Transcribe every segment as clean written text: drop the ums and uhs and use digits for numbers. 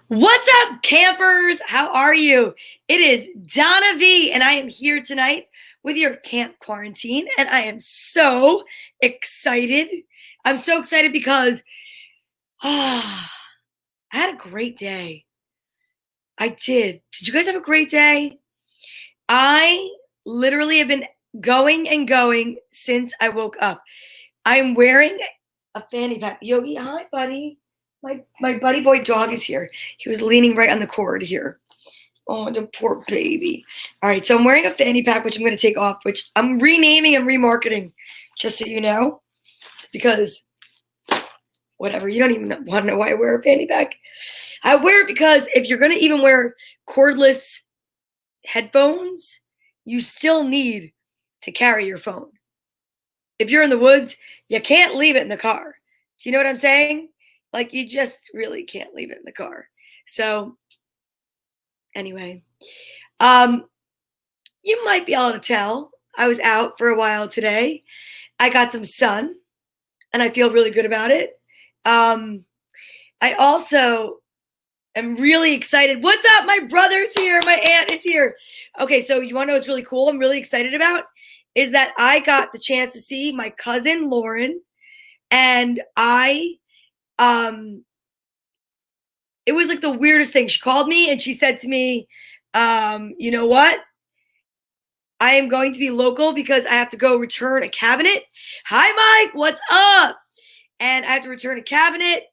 What's up, campers? How are you? It is Donna Vee, and I am here tonight with your camp quarantine, and I am so excited. I'm so excited because I had a great day. I did. Did you guys have a great day? I literally have been going and going since I woke up. I'm wearing a fanny pack. Yogi, hi, buddy. My buddy boy dog is here. He was leaning right on the cord here. Oh, the poor baby. All right, so I'm wearing a fanny pack, which I'm going to take off, which I'm renaming and remarketing, just so you know, because whatever. You don't even want to know why I wear a fanny pack. I wear it because if you're going to even wear cordless headphones, you still need to carry your phone. If you're in the woods, you can't leave it in the car. Do you know what I'm saying? Like, you just really can't leave it in the car. So anyway, you might be able to tell I was out for a while today. I got some sun, and I feel really good about it. I also am really excited. What's up? My brother's here. My aunt is here. Okay, so you want to know what's really cool? I'm really excited about is that I got the chance to see my cousin Lauren, and it was like the weirdest thing. She called me and she said to me, you know what? I am going to be local because I have to go return a cabinet. Hi, Mike. What's up? And I have to return a cabinet.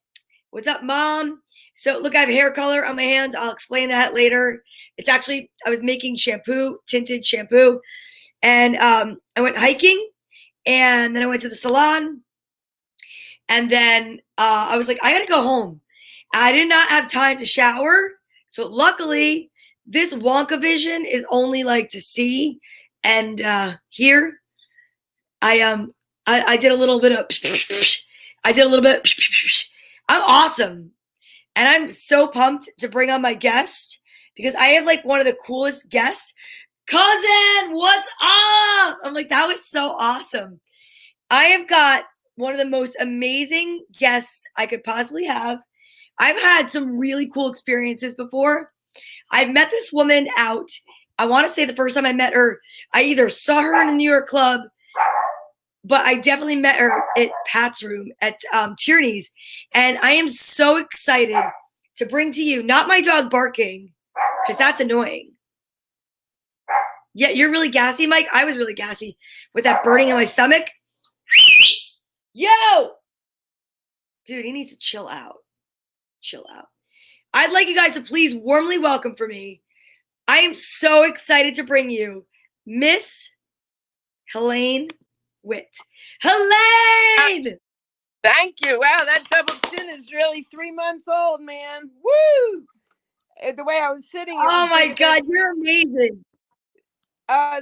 What's up, Mom? So look, I have hair color on my hands. I'll explain that later. It's actually, I was making shampoo, tinted shampoo. And I went hiking. And then I went to the salon. And then I was like, I got to go home. I did not have time to shower. So luckily, this Wonka vision is only like to see and hear. I did a little bit of I'm awesome. And I'm so pumped to bring on my guest because I have like one of the coolest guests. Cousin, what's up? I'm like, that was so awesome. I have got one of the most amazing guests I could possibly have. I've had some really cool experiences before. I've met this woman out. I want to say the first time I met her, I either saw her in a New York club, but I definitely met her at Pat's room at Tierney's. And I am so excited to bring to you, not my dog barking, because that's annoying. Yeah, you're really gassy, Mike. I was really gassy with that burning in my stomach. Yo! Dude, he needs to chill out. Chill out. I'd like you guys to please warmly welcome for me. I am so excited to bring you Miss Helaine Witt. Helaine! Thank you. Wow, that double chin is really 3 months old, man. Woo! The way I was sitting. Oh my God, you're amazing.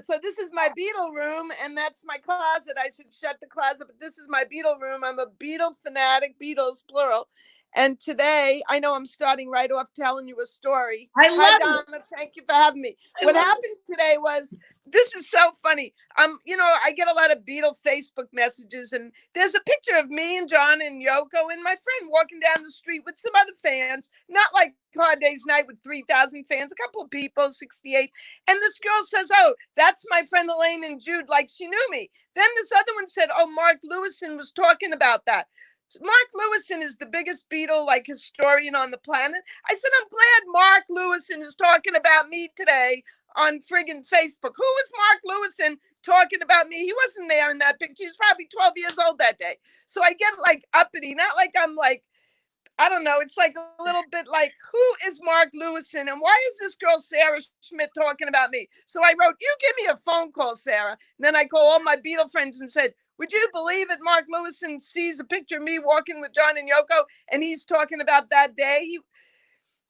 So this is my Beatle room, and that's my closet. I should shut the closet, but this is my Beatle room. I'm a Beatle fanatic, Beatles plural. And today, I know I'm starting right off telling you a story. I love Hi, it. Donna. Thank you for having me. What happened today was, this is so funny. I get a lot of Beatle Facebook messages, and there's a picture of me and John and Yoko and my friend walking down the street with some other fans, not like Hard Day's Night with 3,000 fans, a couple of people, 68. And this girl says, oh, that's my friend Helaine and Jude, like she knew me. Then this other one said, oh, Mark Lewison was talking about that. Mark Lewison is the biggest Beatle historian on the planet. I said, I'm glad Mark Lewison is talking about me today on friggin' Facebook. Who was Mark Lewison talking about me? He wasn't there in that picture. He was probably 12 years old that day. So I get uppity, not like I'm I don't know. It's like a little bit like, who is Mark Lewison? And why is this girl, Sarah Schmidt, talking about me? So I wrote, you give me a phone call, Sarah. And then I called all my Beatle friends and said, would you believe it? Mark Lewison sees a picture of me walking with John and Yoko, and he's talking about that day.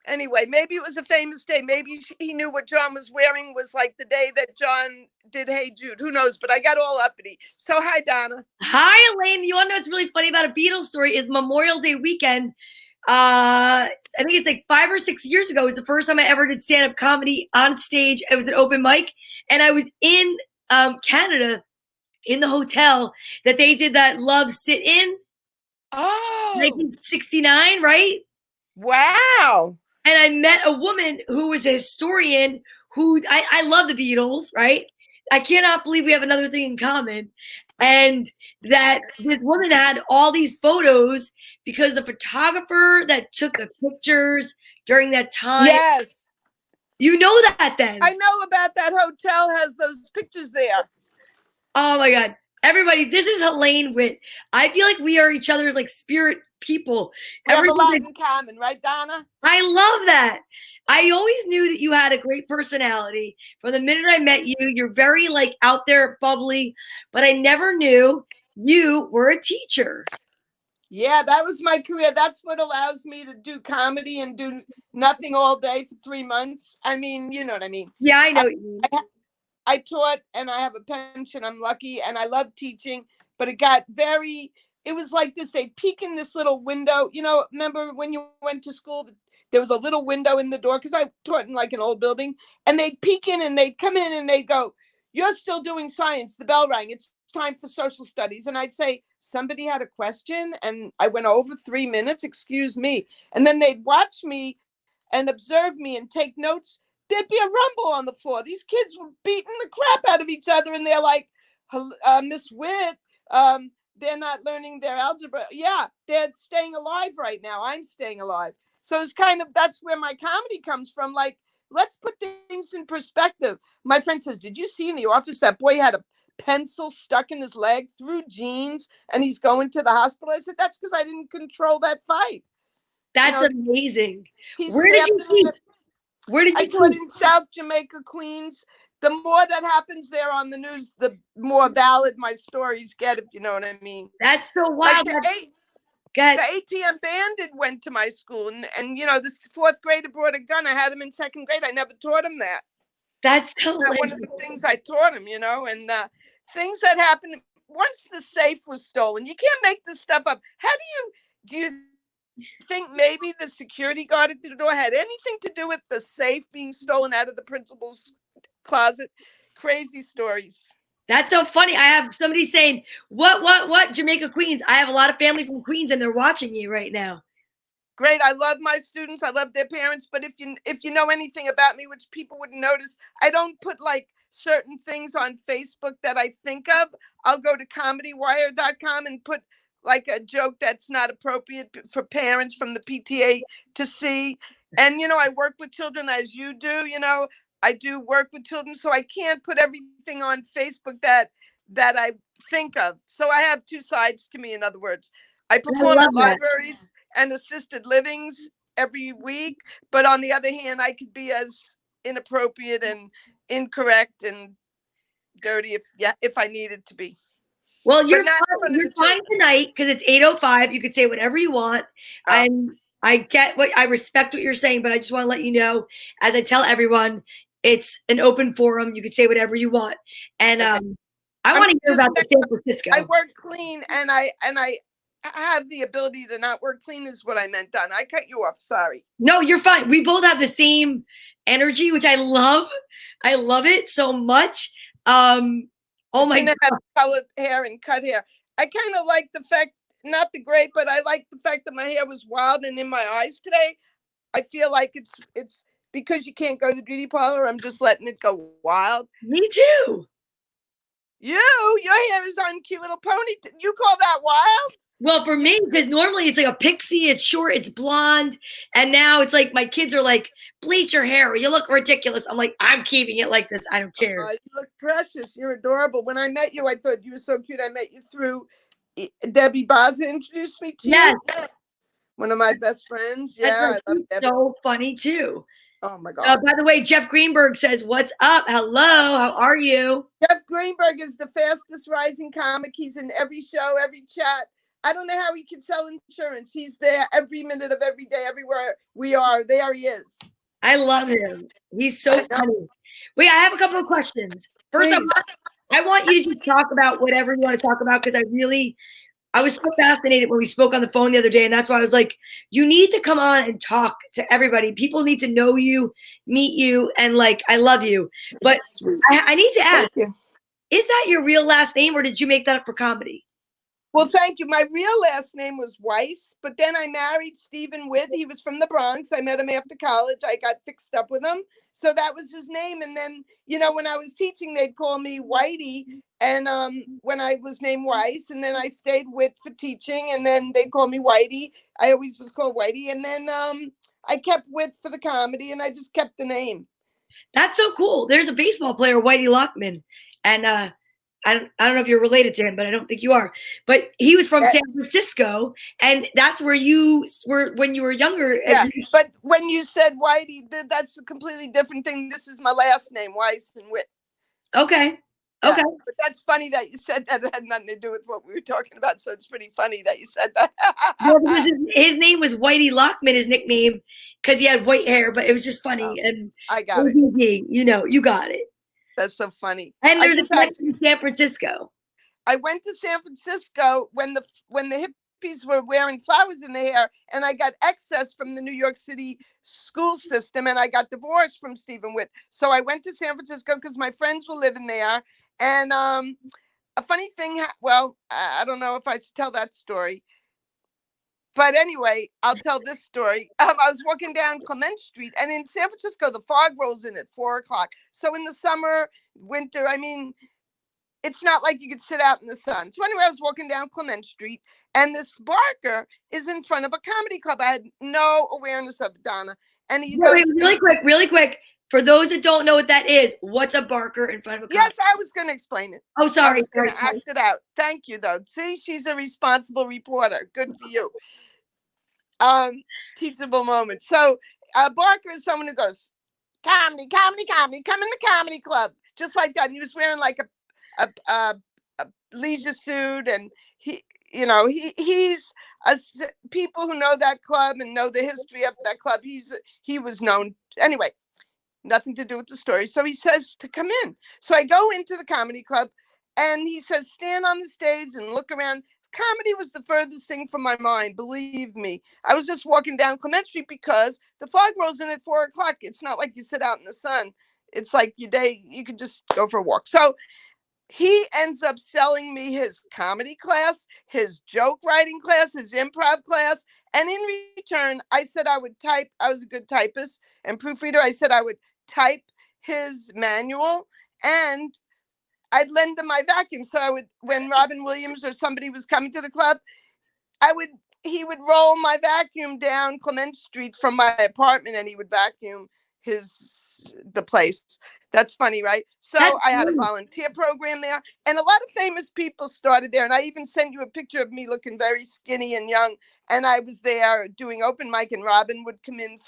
Anyway, maybe it was a famous day. Maybe he knew what John was wearing was like the day that John did Hey Jude. Who knows? But I got all uppity. So hi, Donna. Hi, Elaine. You want to know what's really funny about a Beatles story is Memorial Day weekend. I think it's like 5 or 6 years ago. It was the first time I ever did stand-up comedy on stage. It was an open mic, and I was in Canada in the hotel that they did that Love Sit-In. Oh. 1969, right? Wow. and I met a woman who was a historian who I love the Beatles, right? I cannot believe we have another thing in common. And that this woman had all these photos because the photographer that took the pictures during that time. Yes. You know that then. I know about that hotel has those pictures there. Oh my God. Everybody, this is Helaine Witt. I feel like we are each other's like spirit people. We have a lot Everything- in common, right, Donna? I love that. I always knew that you had a great personality. From the minute I met you, you're very like out there, bubbly, but I never knew you were a teacher. Yeah, that was my career. That's what allows me to do comedy and do nothing all day for 3 months. I mean, you know what I mean. Yeah, I know what you mean. I taught and I have a pension. I'm lucky and I love teaching, but it was like this. They peek in this little window. You know, remember when you went to school, there was a little window in the door because I taught in like an old building, and they'd peek in and they'd come in and they'd go, "You're still doing science." The bell rang. It's time for social studies. And I'd say, "Somebody had a question." And I went over 3 minutes, excuse me. And then they'd watch me and observe me and take notes. There'd be a rumble on the floor. These kids were beating the crap out of each other. And they're like, "Miss Witt, they're not learning their algebra." Yeah, they're staying alive right now. I'm staying alive. So it's that's where my comedy comes from. Like, let's put things in perspective. My friend says, "Did you see in the office that boy had a pencil stuck in his leg through jeans and he's going to the hospital?" I said, "That's because I didn't control that fight." That's amazing. He Where did you teach? Where did you I taught teach? in South Jamaica, Queens. The more that happens there on the news, the more valid my stories get, if you know what I mean. That's so Like wild. the ATM bandit went to my school, and this fourth grader brought a gun. I had him in second grade. I never taught him that. That's That's one of hilarious. the things I taught him, and things that happen once the safe was stolen. You can't make this stuff up. Do you think maybe the security guard at the door had anything to do with the safe being stolen out of the principal's closet? Crazy stories. That's so funny. I have somebody saying, what, Jamaica, Queens? I have a lot of family from Queens and they're watching you right now. Great. I love my students. I love their parents. But if you know anything about me, which people wouldn't notice, I don't put like certain things on Facebook that I think of. I'll go to comedywire.com and put like a joke that's not appropriate for parents from the PTA to see. And, I work with children as you do, I do work with children, so I can't put everything on Facebook that I think of. So I have two sides to me, in other words. I perform at libraries and assisted livings every week, but on the other hand, I could be as inappropriate and incorrect and dirty if I needed to be. Well, you're fine tonight because it's 8:05. You could say whatever you want. I respect what you're saying, but I just want to let you know, as I tell everyone, it's an open forum. You could say whatever you want. And I want to hear about the San Francisco. I work clean, and I have the ability to not work clean is what I meant, Donna. I cut you off. Sorry. No, you're fine. We both have the same energy, which I love. I love it so much. Oh my God. Have colored hair and cut hair. I kind of like the fact, not the gray, but I like the fact that my hair was wild and in my eyes today. I feel like it's because you can't go to the beauty parlor. I'm just letting it go wild. Me too. Your hair is on cute little pony. You call that wild? Well, for me, because normally it's like a pixie, it's short, it's blonde. And now it's like my kids are like, bleach your hair or you look ridiculous. I'm like, I'm keeping it like this. I don't care. You look precious. You're adorable. When I met you, I thought you were so cute. I met you through Debbie Baza introduced me to you. One of my best friends. Yeah, I love Debbie. So funny too. Oh my God. By the way, Jeff Greenberg says, "What's up? Hello, how are you?" Jeff Greenberg is the fastest rising comic. He's in every show, every chat. I don't know how he can sell insurance. He's there every minute of every day, everywhere we are. There he is. I love him. He's so funny. Wait, I have a couple of questions. First up, I want you to just talk about whatever you want to talk about because I was so fascinated when we spoke on the phone the other day, and that's why I was like, you need to come on and talk to everybody. People need to know you, meet you, and like, I love you. But I need to ask, is that your real last name or did you make that up for comedy? Well, thank you. My real last name was Weiss, but then I married Stephen Witt. He was from the Bronx. I met him after college. I got fixed up with him. So that was his name. And then, when I was teaching, they'd call me Whitey. And when I was named Weiss, and then I stayed Witt for teaching, and then they called me Whitey. I always was called Whitey. And then I kept Witt for the comedy, and I just kept the name. That's so cool. There's a baseball player, Whitey Lockman, and I don't know if you're related to him, but I don't think you are. But he was from San Francisco, and that's where you were when you were younger. Yeah, but when you said Whitey, that's a completely different thing. This is my last name, Weiss and Witt. Okay. Yeah, okay. But that's funny that you said that. It had nothing to do with what we were talking about. So it's pretty funny that you said that. Well, because his name was Whitey Lockman, his nickname, because he had white hair, but it was just funny. And I got it. You got it. That's so funny. And there's a connection in San Francisco. I went to San Francisco when the hippies were wearing flowers in their hair, and I got excess from the New York City school system, and I got divorced from Stephen Witt. So I went to San Francisco because my friends were living there. And a funny thing, well, I don't know if I should tell that story. But anyway, I'll tell this story. I was walking down Clement Street, and in San Francisco, the fog rolls in at 4:00. So in the summer, winter, it's not like you could sit out in the sun. So anyway, I was walking down Clement Street, and this barker is in front of a comedy club. I had no awareness of it, Donna. And he goes, really quick. For those that don't know what that is, what's a barker in front of a comedy? Yes, I was going to explain it. Oh, sorry. I was going to act it out. Thank you, though. See, she's a responsible reporter. Good for you. Teachable moment. So Barker is someone who goes, comedy, come in the comedy club. Just like that. And he was wearing like a leisure suit, and he's people who know that club and know the history of that club. He was known anyway. Nothing to do with the story. So he says to come in. So I go into the comedy club, and he says, stand on the stage and look around. Comedy was the furthest thing from my mind. Believe me. I was just walking down Clement Street because the fog rolls in at 4:00. It's not like you sit out in the sun. It's like you could just go for a walk. So he ends up selling me his comedy class, his joke writing class, his improv class. And in return, I said I would type. I was a good typist and proofreader. I said I would type his manual, and I'd lend him my vacuum. So I would, when Robin Williams or somebody was coming to the club, he would roll my vacuum down Clement Street from my apartment, and he would vacuum the place. That's funny, right? So I had a volunteer program there, and a lot of famous people started there. And I even sent you a picture of me looking very skinny and young. And I was there doing open mic, and Robin would come in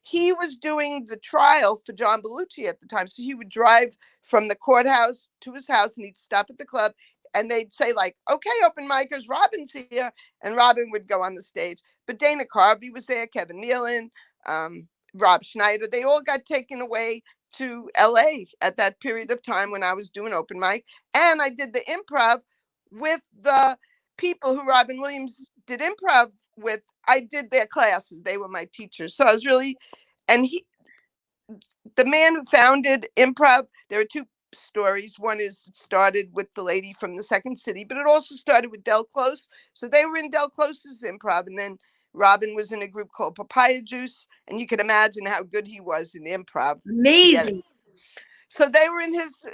he was doing the trial for John Belushi at the time. So he would drive from the courthouse to his house, and he'd stop at the club, and they'd say like, okay, open micers, Robin's here. And Robin would go on the stage. But Dana Carvey was there, Kevin Nealon, Rob Schneider. They all got taken away to LA at that period of time when I was doing open mic. And I did the improv with the people who Robin Williams did improv with. I did their classes. They were my teachers. So I was really, and the man who founded improv, there are two stories. One is it started with the lady from the Second City, but it also started with Del Close. So they were in Del Close's improv, and then Robin was in a group called Papaya Juice, and you can imagine how good he was in improv. Amazing. So they were in his,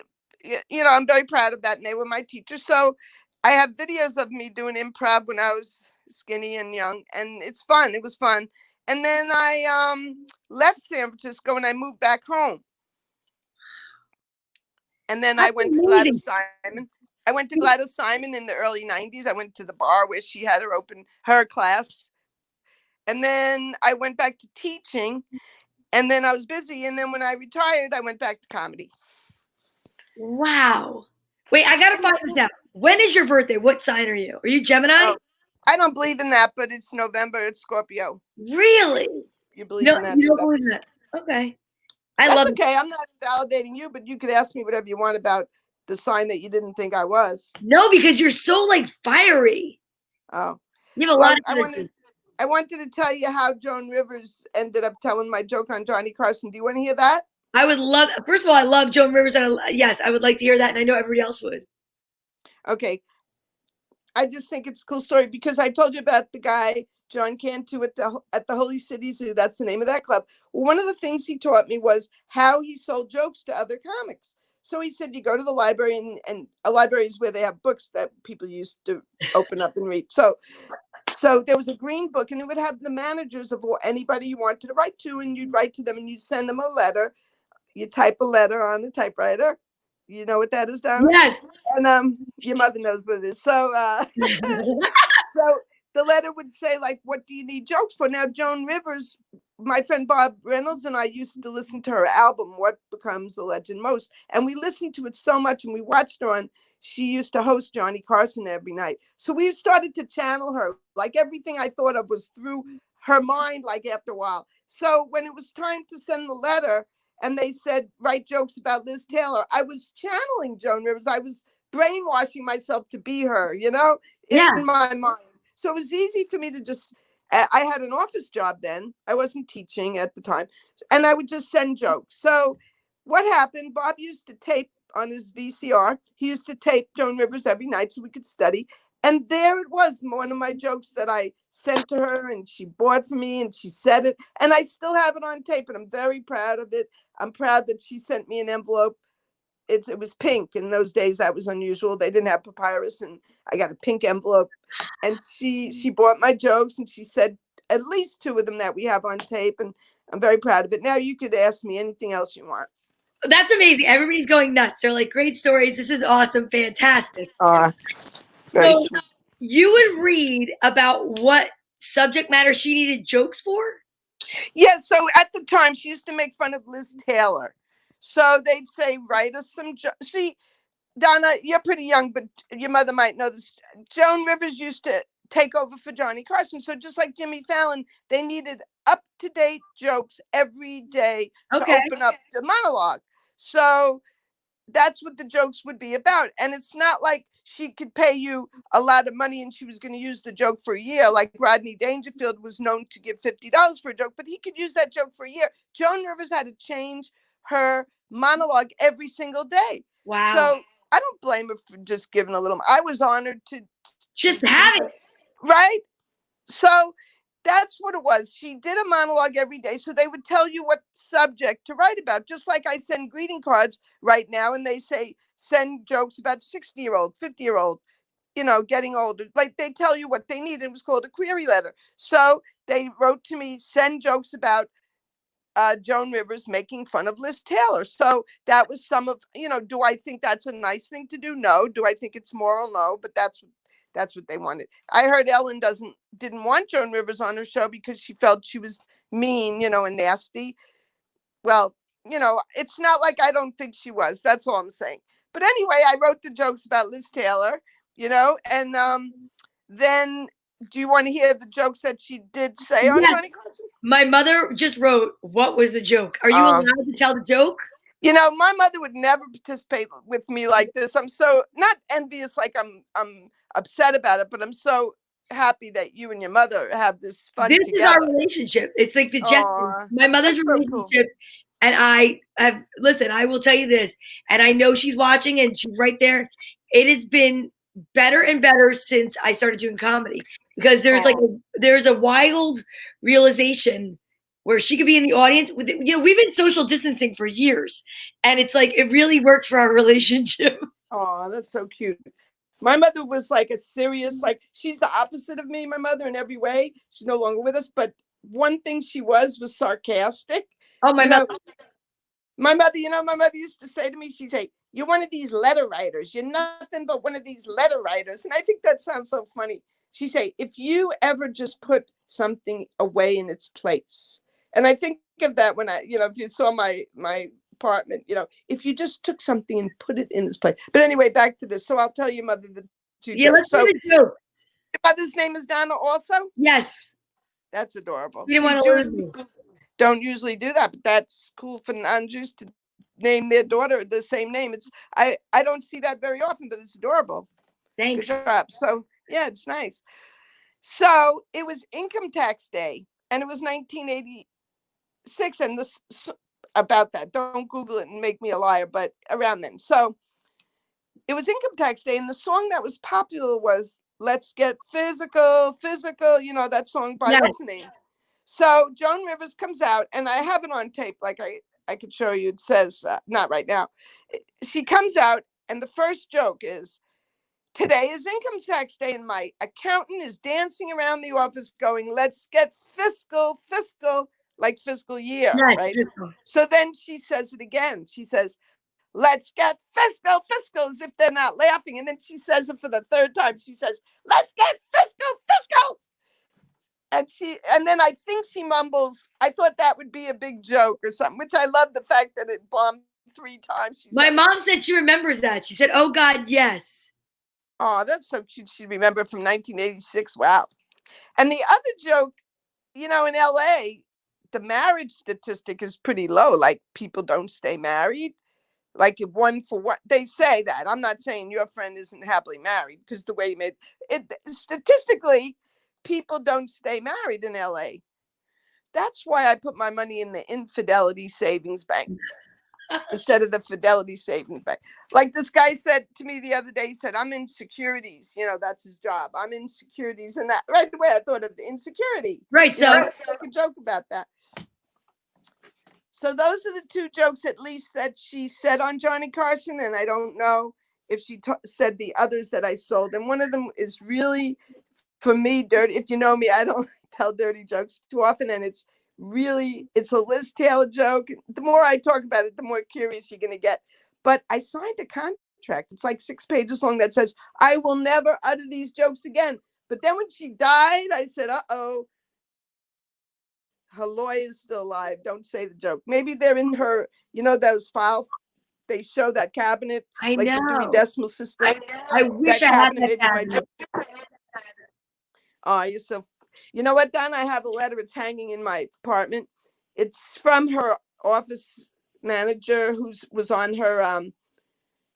I'm very proud of that, and they were my teachers. So I have videos of me doing improv when I was skinny and young, and it's fun. It was fun. And then I left San Francisco, and I moved back home. And then I went to Gladys Simon. I went to Gladys Simon in the early 90s. I went to the bar where she had her class. And then I went back to teaching, and then I was busy. And then when I retired, I went back to comedy. Wow. Wait, I got to find this out. When is your birthday? What sign are you? Are you Gemini? Oh, I don't believe in that, but it's November. It's Scorpio. Really? You believe in that? You don't believe in that. Okay. That's okay. I'm not validating you, but you could ask me whatever you want about the sign that you didn't think I was. No, because you're so fiery. Oh. You have a lot of energy. I wanted to tell you how Joan Rivers ended up telling my joke on Johnny Carson. Do you want to hear that? I would love, first of all, I love Joan Rivers. And yes, I would like to hear that. And I know everybody else would. Okay. I just think it's a cool story because I told you about the guy John Cantu at the Holy City Zoo. That's the name of that club. Well, one of the things he taught me was how he sold jokes to other comics. So he said you go to the library, and a library is where they have books that people used to open up and read. So there was a green book, and it would have the managers of anybody you wanted to write to, and you'd write to them, and you'd send them a letter. You type a letter on the typewriter. You know what that is, Donna? Yes. And your mother knows what it is. So the letter would say, like, what do you need jokes for? Now, Joan Rivers, my friend Bob Reynolds and I used to listen to her album, What Becomes a Legend Most. And we listened to it so much, and we watched her on, she used to host Johnny Carson every night. So we started to channel her. Like everything I thought of was through her mind, like after a while. So when it was time to send the letter and they said, write jokes about Liz Taylor, I was channeling Joan Rivers. I was brainwashing myself to be her, in Yeah. my mind. So it was easy for me to just, I had an office job then. I wasn't teaching at the time. And I would just send jokes. So what happened, Bob used to tape on his VCR. He used to tape Joan Rivers every night so we could study. And there it was, one of my jokes that I sent to her, and she bought for me, and she said it. And I still have it on tape, and I'm very proud of it. I'm proud that she sent me an envelope. It was pink. In those days, that was unusual. They didn't have papyrus, and I got a pink envelope. And she bought my jokes, and she said at least two of them that we have on tape, and I'm very proud of it. Now you could ask me anything else you want. That's amazing. Everybody's going nuts. They're like, great stories. This is awesome. Fantastic. Very So sweet. you would read about what subject matter she needed jokes for? Yeah, so at the time, she used to make fun of Liz Taylor. So they'd say, write us some jokes. See, Donna, you're pretty young, but your mother might know this. Joan Rivers used to take over for Johnny Carson. So just like Jimmy Fallon, they needed up-to-date jokes every day to Okay. open up the monologue. So that's what the jokes would be about. And it's not like she could pay you a lot of money and she was going to use the joke for a year. Like Rodney Dangerfield was known to give $50 for a joke, but he could use that joke for a year. Joan Rivers had to change her monologue every single day. Wow. So I don't blame her for just giving a little. I was honored to just have it. Right. So that's what it was. She did a monologue every day. So they would tell you what subject to write about, just like I send greeting cards right now. And they say, send jokes about 60-year-old, 50-year-old, getting older. Like they tell you what they need. It was called a query letter. So they wrote to me, send jokes about Joan Rivers making fun of Liz Taylor. So that was some of, do I think that's a nice thing to do? No. Do I think it's moral? No. But that's what they wanted. I heard Ellen didn't want Joan Rivers on her show because she felt she was mean, and nasty. Well, it's not like I don't think she was. That's all I'm saying. But anyway, I wrote the jokes about Liz Taylor, and then do you want to hear the jokes that she did say on Yes. Johnny Carson? My mother just wrote, what was the joke? Are you allowed to tell the joke? My mother would never participate with me like this. I'm so not envious, like I'm upset about it, but I'm so happy that you and your mother have this fun This together. is our relationship. It's like the my mother's relationship. Cool. And I will tell you this, and I know she's watching and she's right there. It has been better and better since I started doing comedy because there's a wild realization where she could be in the audience with, we've been social distancing for years, and it's like, it really works for our relationship. Oh, that's so cute. My mother was like a serious, like she's the opposite of me, my mother, in every way. She's no longer with us, but one thing she was sarcastic. Oh, my mother. My mother used to say to me, she'd say, you're one of these letter writers. You're nothing but one of these letter writers. And I think that sounds so funny. She'd say, if you ever just put something away in its place. And I think of that when if you saw my apartment, if you just took something and put it in its place. But anyway, back to this. So I'll tell you, Mother, the two jokes. Let's do the joke. Your mother's name is Donna also? Yes. That's adorable. You didn't want to lose me. Don't usually do that, but that's cool for non-Jews to name their daughter the same name. I don't see that very often, but it's adorable. Thanks. Good job. So yeah, it's nice. So it was income tax day, and it was 1986, and this about that. Don't Google it and make me a liar, but around then. So it was income tax day, and the song that was popular was let's get physical, physical, you know, that song by Yes. what's the name? So Joan Rivers comes out, and I have it on tape, like I could show you. It says, not right now. She comes out, and the first joke is, today is income tax day, and my accountant is dancing around the office going, let's get fiscal, fiscal, like fiscal year, Yes. right? So then she says it again. She says, let's get fiscal, fiscal, as if they're not laughing. And then she says it for the third time. She says, let's get fiscal, fiscal. And then I think she mumbles, I thought that would be a big joke or something, which I love the fact that it bombed 3 times. My mom said she remembers that. She said, oh God, yes. Oh, that's so cute. She remembered from 1986. Wow. And the other joke, you know, in LA, the marriage statistic is pretty low. Like, people don't stay married. Like, if one for one, they say that. I'm not saying your friend isn't happily married, because the way you made it, statistically, people don't stay married in LA. That's why I put my money in the Infidelity Savings Bank instead of the Fidelity Savings Bank. Like this guy said to me the other day, he said, I'm in securities. You know, that's his job. I'm in securities. And that right away, I thought of the insecurity. Right. So I make a joke about that. So those are the 2 jokes, at least, that she said on Johnny Carson. And I don't know if she said the others that I sold. And one of them is really, for me, dirty. If you know me, I don't tell dirty jokes too often. And it's a Liz Taylor joke. The more I talk about it, the more curious you're going to get. But I signed a contract. It's like 6 pages long that says, I will never utter these jokes again. But then when she died, I said, uh-oh, her lawyer's still alive. Don't say the joke. Maybe they're in her, you know, those files. They show that cabinet, I like the Dewey know. Decimal System. I wish I had that cabinet. Oh, you're so. You know what, Don? I have a letter. It's hanging in my apartment. It's from her office manager, who was on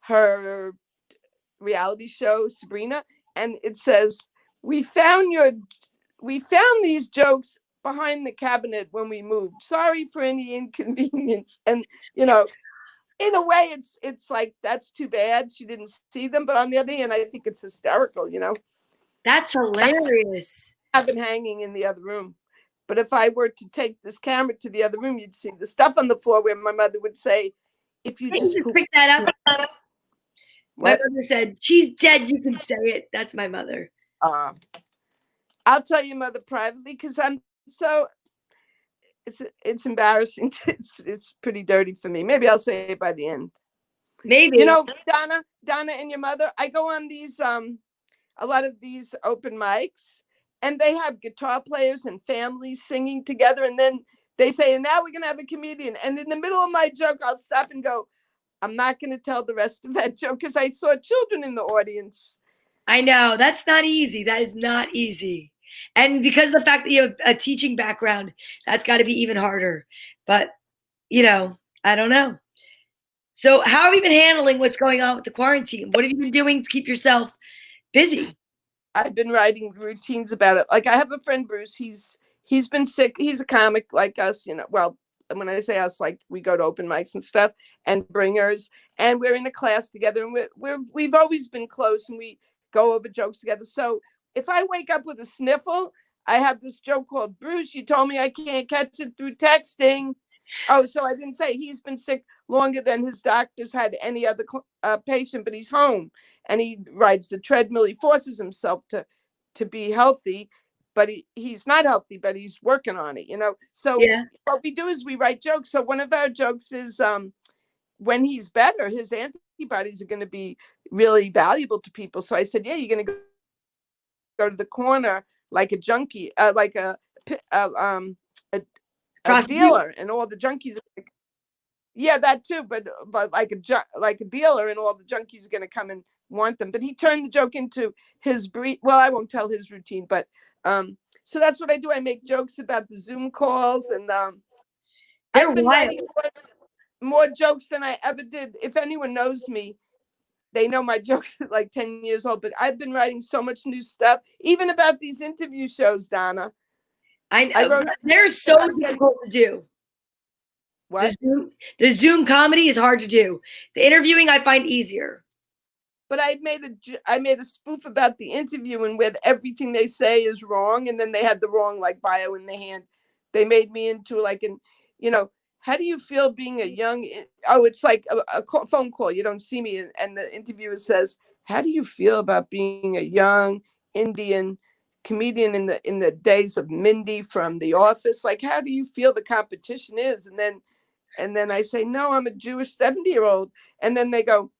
her reality show, Sabrina, and it says, we found these jokes behind the cabinet when we moved. Sorry for any inconvenience. And, you know, in a way, it's like, that's too bad she didn't see them. But on the other hand, I think it's hysterical, you know. That's hilarious. I have been hanging in the other room. But if I were to take this camera to the other room, you'd see the stuff on the floor where my mother would say, if you just pick that up. What? My mother said, she's dead, you can say it. That's my mother. I'll tell your mother privately, because I'm so, it's embarrassing. It's pretty dirty for me. Maybe I'll say it by the end. Maybe. You know, Donna and your mother, I go on these, a lot of these open mics, and they have guitar players and families singing together. And then they say, and now we're going to have a comedian. And in the middle of my joke, I'll stop and go, I'm not going to tell the rest of that joke, because I saw children in the audience. I know. That's not easy. That is not easy. And because of the fact that you have a teaching background, that's got to be even harder. But, you know, I don't know. So how have you been handling what's going on with the quarantine? What have you been doing to keep yourself busy? I've been writing routines about it. Like, I have a friend, Bruce. He's been sick. He's a comic like us, you know. Well, when I say us, like, we go to open mics and stuff and bringers, and we're in a class together, and we've always been close, and we go over jokes together. So if I wake up with a sniffle, I have this joke called, Bruce, you told me I can't catch it through texting. Oh, so I didn't say he's been sick longer than his doctors had any other patient, but he's home and he rides the treadmill. He forces himself to be healthy, but he's not healthy, but he's working on it, you know? So what we do is we write jokes. So one of our jokes is, when he's better, his antibodies are going to be really valuable to people. So I said, yeah, you're going to go to the corner like a junkie, like a dealer, and all the junkies. Yeah, that too. But like a dealer, and all the junkies are going to come and want them. But he turned the joke into his brief. Well, I won't tell his routine, but so that's what I do. I make jokes about the Zoom calls, and I've been writing more jokes than I ever did. If anyone knows me, they know my jokes are like 10 years old. But I've been writing so much new stuff, even about these interview shows, Donna. I know. They're so difficult to do. What? The Zoom comedy is hard to do. The interviewing I find easier. but I made a spoof about the interview and where everything they say is wrong, and then they had the wrong like bio in the hand. They made me into like an, you know, how do you feel being a young? Oh, it's like a phone call. You don't see me, and the interviewer says, "How do you feel about being a young Indian comedian in the days of Mindy from The Office? Like, how do you feel the competition is?" And then I say, "No, I'm a Jewish 70-year-old," and then they go,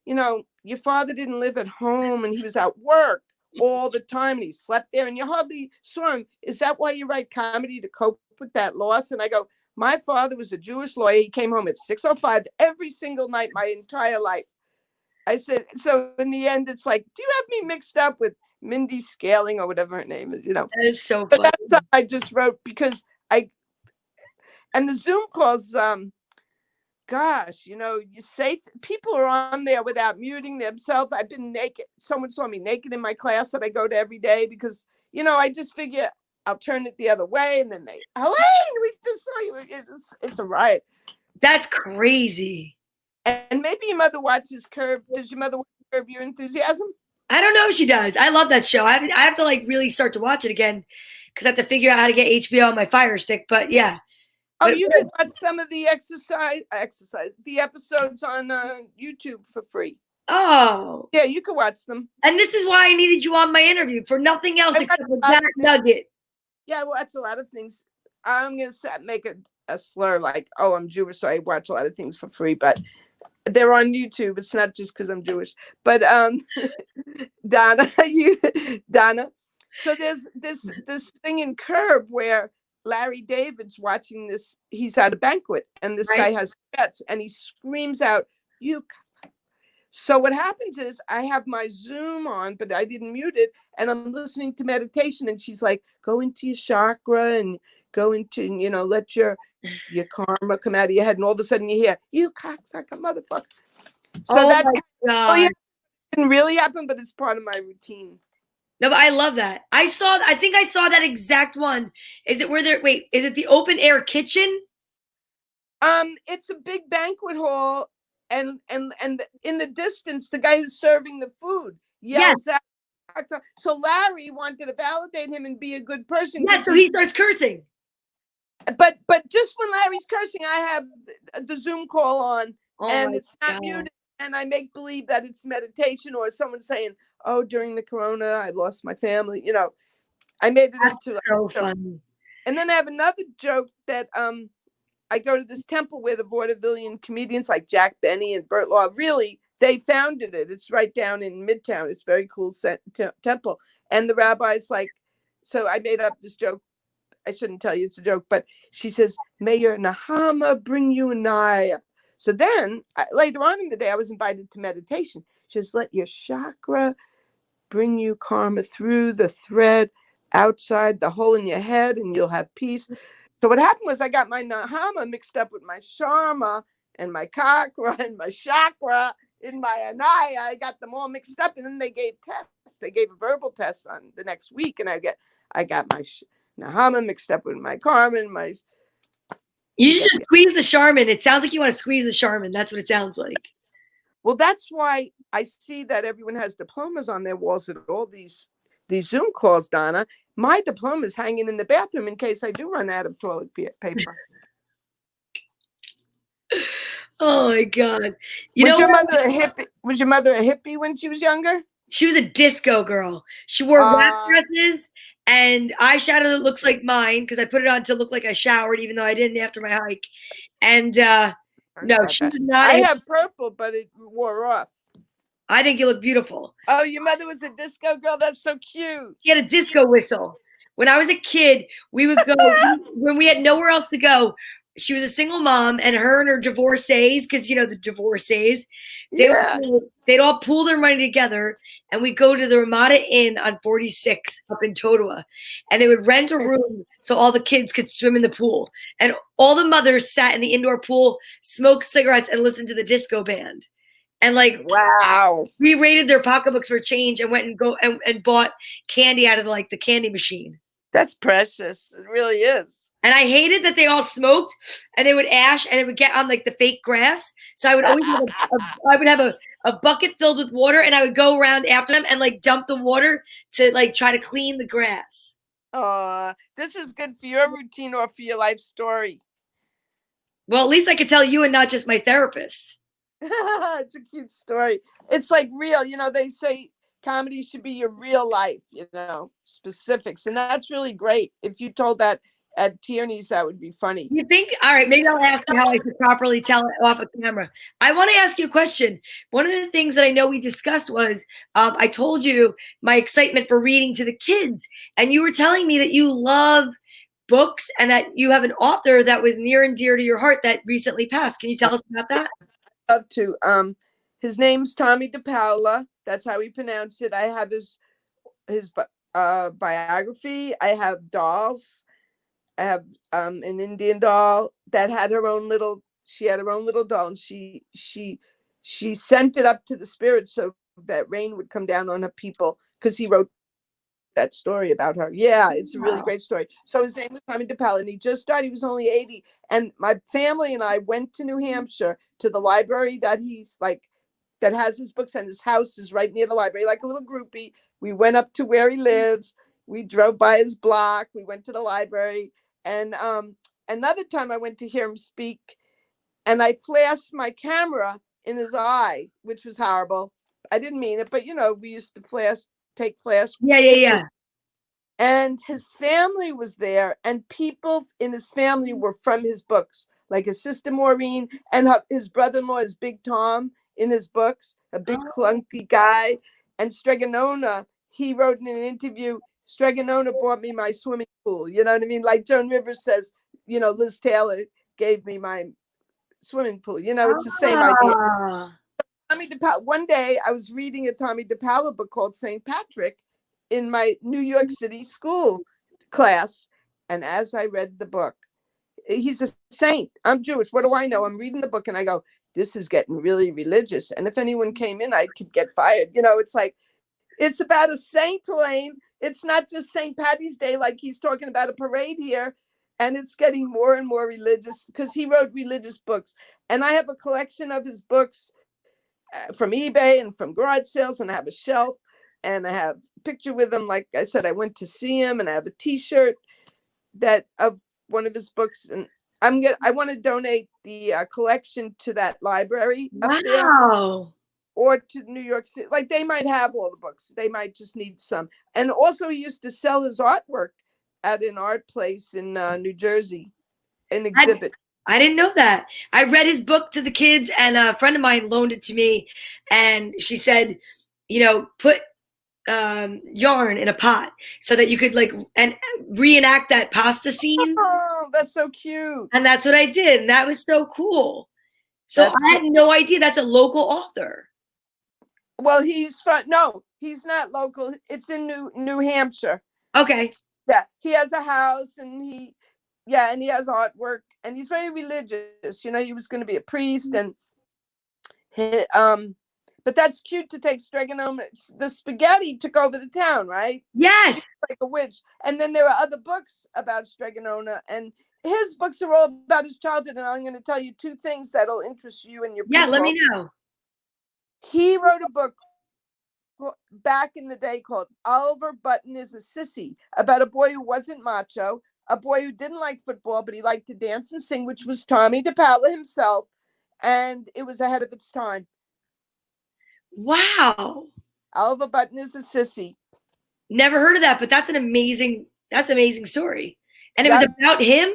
"You know, your father didn't live at home and he was at work all the time and he slept there and you hardly saw him. Is that why you write comedy, to cope with that loss?" And I go, "My father was a Jewish lawyer. He came home at 6:05 every single night my entire life." I said, so in the end, it's like, do you have me mixed up with Mindy Scaling or whatever her name is, you know? That is so But funny. that's what I just wrote because and the Zoom calls, gosh, you know, you say people are on there without muting themselves. I've been naked. Someone saw me naked in my class that I go to every day because, you know, I just figure I'll turn it the other way. And then they, Helaine, we just saw you. It's a riot. That's crazy. And maybe your mother watches Curb. Does your mother watch Curb Your Enthusiasm? I don't know if she does. I love that show. I have to like really start to watch it again because I have to figure out how to get HBO on my Fire Stick. But yeah. Oh, But you can watch some of the the episodes on YouTube for free. oh, Yeah, you can watch them. and this is why I needed you on my interview for nothing else I except watch for a lot that of things. nugget. Yeah, I watch a lot of things. I'm gonna make a slur like, "Oh, I'm Jewish, so I watch a lot of things for free." But they're on YouTube. It's not just because I'm Jewish. But Donna, Donna. So there's this thing in Curb where Larry David's watching this. He's at a banquet, and this Right? guy has pets, and he screams out, "You!" So what happens is I have my Zoom on, but I didn't mute it, and I'm listening to meditation, and she's like, "Go into your chakra and go into, you know, let your karma come out of your head," and all of a sudden you hear, "You cocksucker motherfucker." So Oh that my God. didn't really happen, but it's part of my routine. No, but I love that. I think I saw that exact one. Is it where they're, wait, is it the open air kitchen? It's a big banquet hall, and in the distance, the guy who's serving the food Yes. yells out. So Larry wanted to validate him and be a good person Yes. because So he starts cursing. but just when Larry's cursing, I have the Zoom call on, Oh and my it's not God. muted, and I make believe that it's meditation or someone saying, "Oh, during the corona, I lost my family." You know, I made it That's into so funny. and then I have another joke that I go to this temple where the vaudevillian comedians like Jack Benny and Burt Law, really, they founded it. It's right down in Midtown. It's a very cool temple. And the rabbi's like, so I made up this joke. I shouldn't tell you it's a joke, but she says, "May your Nahama bring you nigh." So then later on in the day, I was invited to meditation. She says, "Let your chakra bring you karma through the thread outside the hole in your head, and you'll have peace." So what happened was I got my Nahama mixed up with my Sharma and my Kakra and my Chakra in my Anaya. I got them all mixed up, and then they gave tests. They gave a verbal test on the next week, and I got my Nahama mixed up with my Carmen. You should just squeeze the Charmin. It sounds like you want to squeeze the Charmin. That's what it sounds like. Well, that's why I see that everyone has diplomas on their walls at all these Zoom calls, Donna. My diploma is hanging in the bathroom in case I do run out of toilet paper. Oh my God. Was your mother a hippie? Was your mother a hippie when she was younger? She was a disco girl. She wore wrap dresses and eyeshadow that looks like mine because I put it on to look like I showered, even though I didn't after my hike. And no, she was not. I have purple, but it wore off. I think you look beautiful. Oh, your mother was a disco girl? That's so cute. She had a disco whistle. When I was a kid, we would go when we had nowhere else to go. She was a single mom, and her divorcees, because you know the divorcees, they'd all pool their money together, and we'd go to the Ramada Inn on 46 up in Totowa, and they would rent a room so all the kids could swim in the pool, and all the mothers sat in the indoor pool, smoked cigarettes, and listened to the disco band. And like, wow, we raided their pocketbooks for change and went and bought candy out of like the candy machine. That's precious. It really is. And I hated that they all smoked and they would ash and it would get on like the fake grass. So I would always have I would have a bucket filled with water and I would go around after them and like dump the water to like try to clean the grass. This is good for your routine or for your life story. Well, at least I could tell you and not just my therapist. It's a cute story. It's like real, they say comedy should be your real life, specifics. And that's really great. If you told that at Tierney's, that would be funny. You think? All right, maybe I'll ask you how I should properly tell it off a camera. I want to ask you a question. One of the things that I know we discussed was I told you my excitement for reading to the kids, and you were telling me that you love books and that you have an author that was near and dear to your heart that recently passed. Can you tell us about that? I'd love to. His name's Tommy DePaola. That's how we pronounce it. I have his biography. I have dolls. I have an Indian doll that had her own little. She had her own little doll, and she sent it up to the spirit so that rain would come down on her people because he wrote that story about her. Yeah, it's a really great story. So his name was Tommy DePaola, and he just died. He was only 80. And my family and I went to New Hampshire to the library that that has his books, and his house is right near the library, like a little groupie. We went up to where he lives. We drove by his block. We went to the library. And another time I went to hear him speak, and I flashed my camera in his eye, which was horrible. I didn't mean it, but we used to take flash. Yeah. And his family was there, and people in his family were from his books, like his sister Maureen and his brother-in-law is Big Tom in his books, a big clunky guy. And Stregonona, he wrote in an interview, Stregonona bought me my swimming pool. You know what I mean? Like Joan Rivers says, Liz Taylor gave me my swimming pool. It's the same idea. Tommy DePaola. One day I was reading a Tommy DePaola book called St. Patrick in my New York City school class. And as I read the book, he's a saint. I'm Jewish. What do I know? I'm reading the book and I go, this is getting really religious. And if anyone came in, I could get fired. It's like, it's about a saint, Helaine. It's not just St. Patty's Day, like he's talking about a parade here. And it's getting more and more religious because he wrote religious books. And I have a collection of his books from eBay and from garage sales. And I have a shelf and I have a picture with him. Like I said, I went to see him, and I have a T-shirt of one of his books. And I want to donate the collection to that library up there, or to New York City. Like they might have all the books. They might just need some. And also, he used to sell his artwork at an art place in New Jersey, an exhibit. I didn't know that. I read his book to the kids, and a friend of mine loaned it to me, and she said, put yarn in a pot so that you could and reenact that pasta scene. Oh, that's so cute. And that's what I did. And that was so cool. So I had no idea that's a local author. Well, he's not local. It's in New Hampshire. Okay. Yeah. He has a house, and he has artwork, and he's very religious. He was going to be a priest, and but that's cute to take Stregonona. The spaghetti took over the town, right? Yes. Like a witch. And then there are other books about Stregonona, and his books are all about his childhood. And I'm going to tell you two things that'll interest you and your people. Yeah, let me know. He wrote a book back in the day called Oliver Button is a Sissy, about a boy who wasn't macho, a boy who didn't like football, but he liked to dance and sing, which was Tommy DePaola himself. And it was ahead of its time. Wow. Oliver Button is a Sissy. Never heard of that, but that's an amazing story. And it was about him?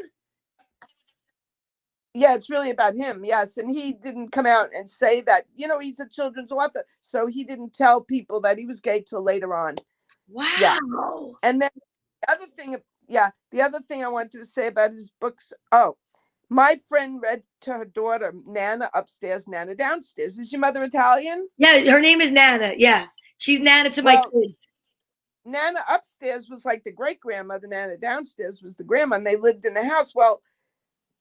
Yeah, it's really about him. Yes. And he didn't come out and say that, he's a children's author. So he didn't tell people that he was gay till later on. Wow. Yeah. And then the other thing I wanted to say about his books. Oh, my friend read to her daughter, Nana upstairs, Nana downstairs. Is your mother Italian? Yeah, her name is Nana. Yeah. She's Nana to my kids. Nana upstairs was like the great grandmother. Nana downstairs was the grandma, and they lived in the house. Well,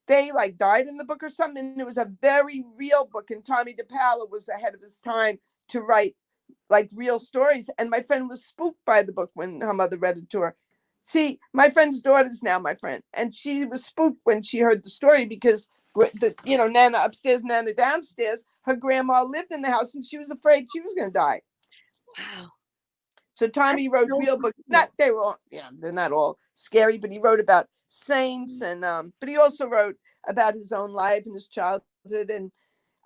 they died in the book or something. And it was a very real book. And Tommy DePaola was ahead of his time to write real stories. And my friend was spooked by the book when her mother read it to her. See, my friend's daughter's now my friend, and she was spooked when she heard the story because Nana upstairs, Nana downstairs, her grandma lived in the house, and she was afraid she was going to die. Wow. So Tommy wrote real books. They're not all scary, but he wrote about saints, and but he also wrote about his own life and his childhood. And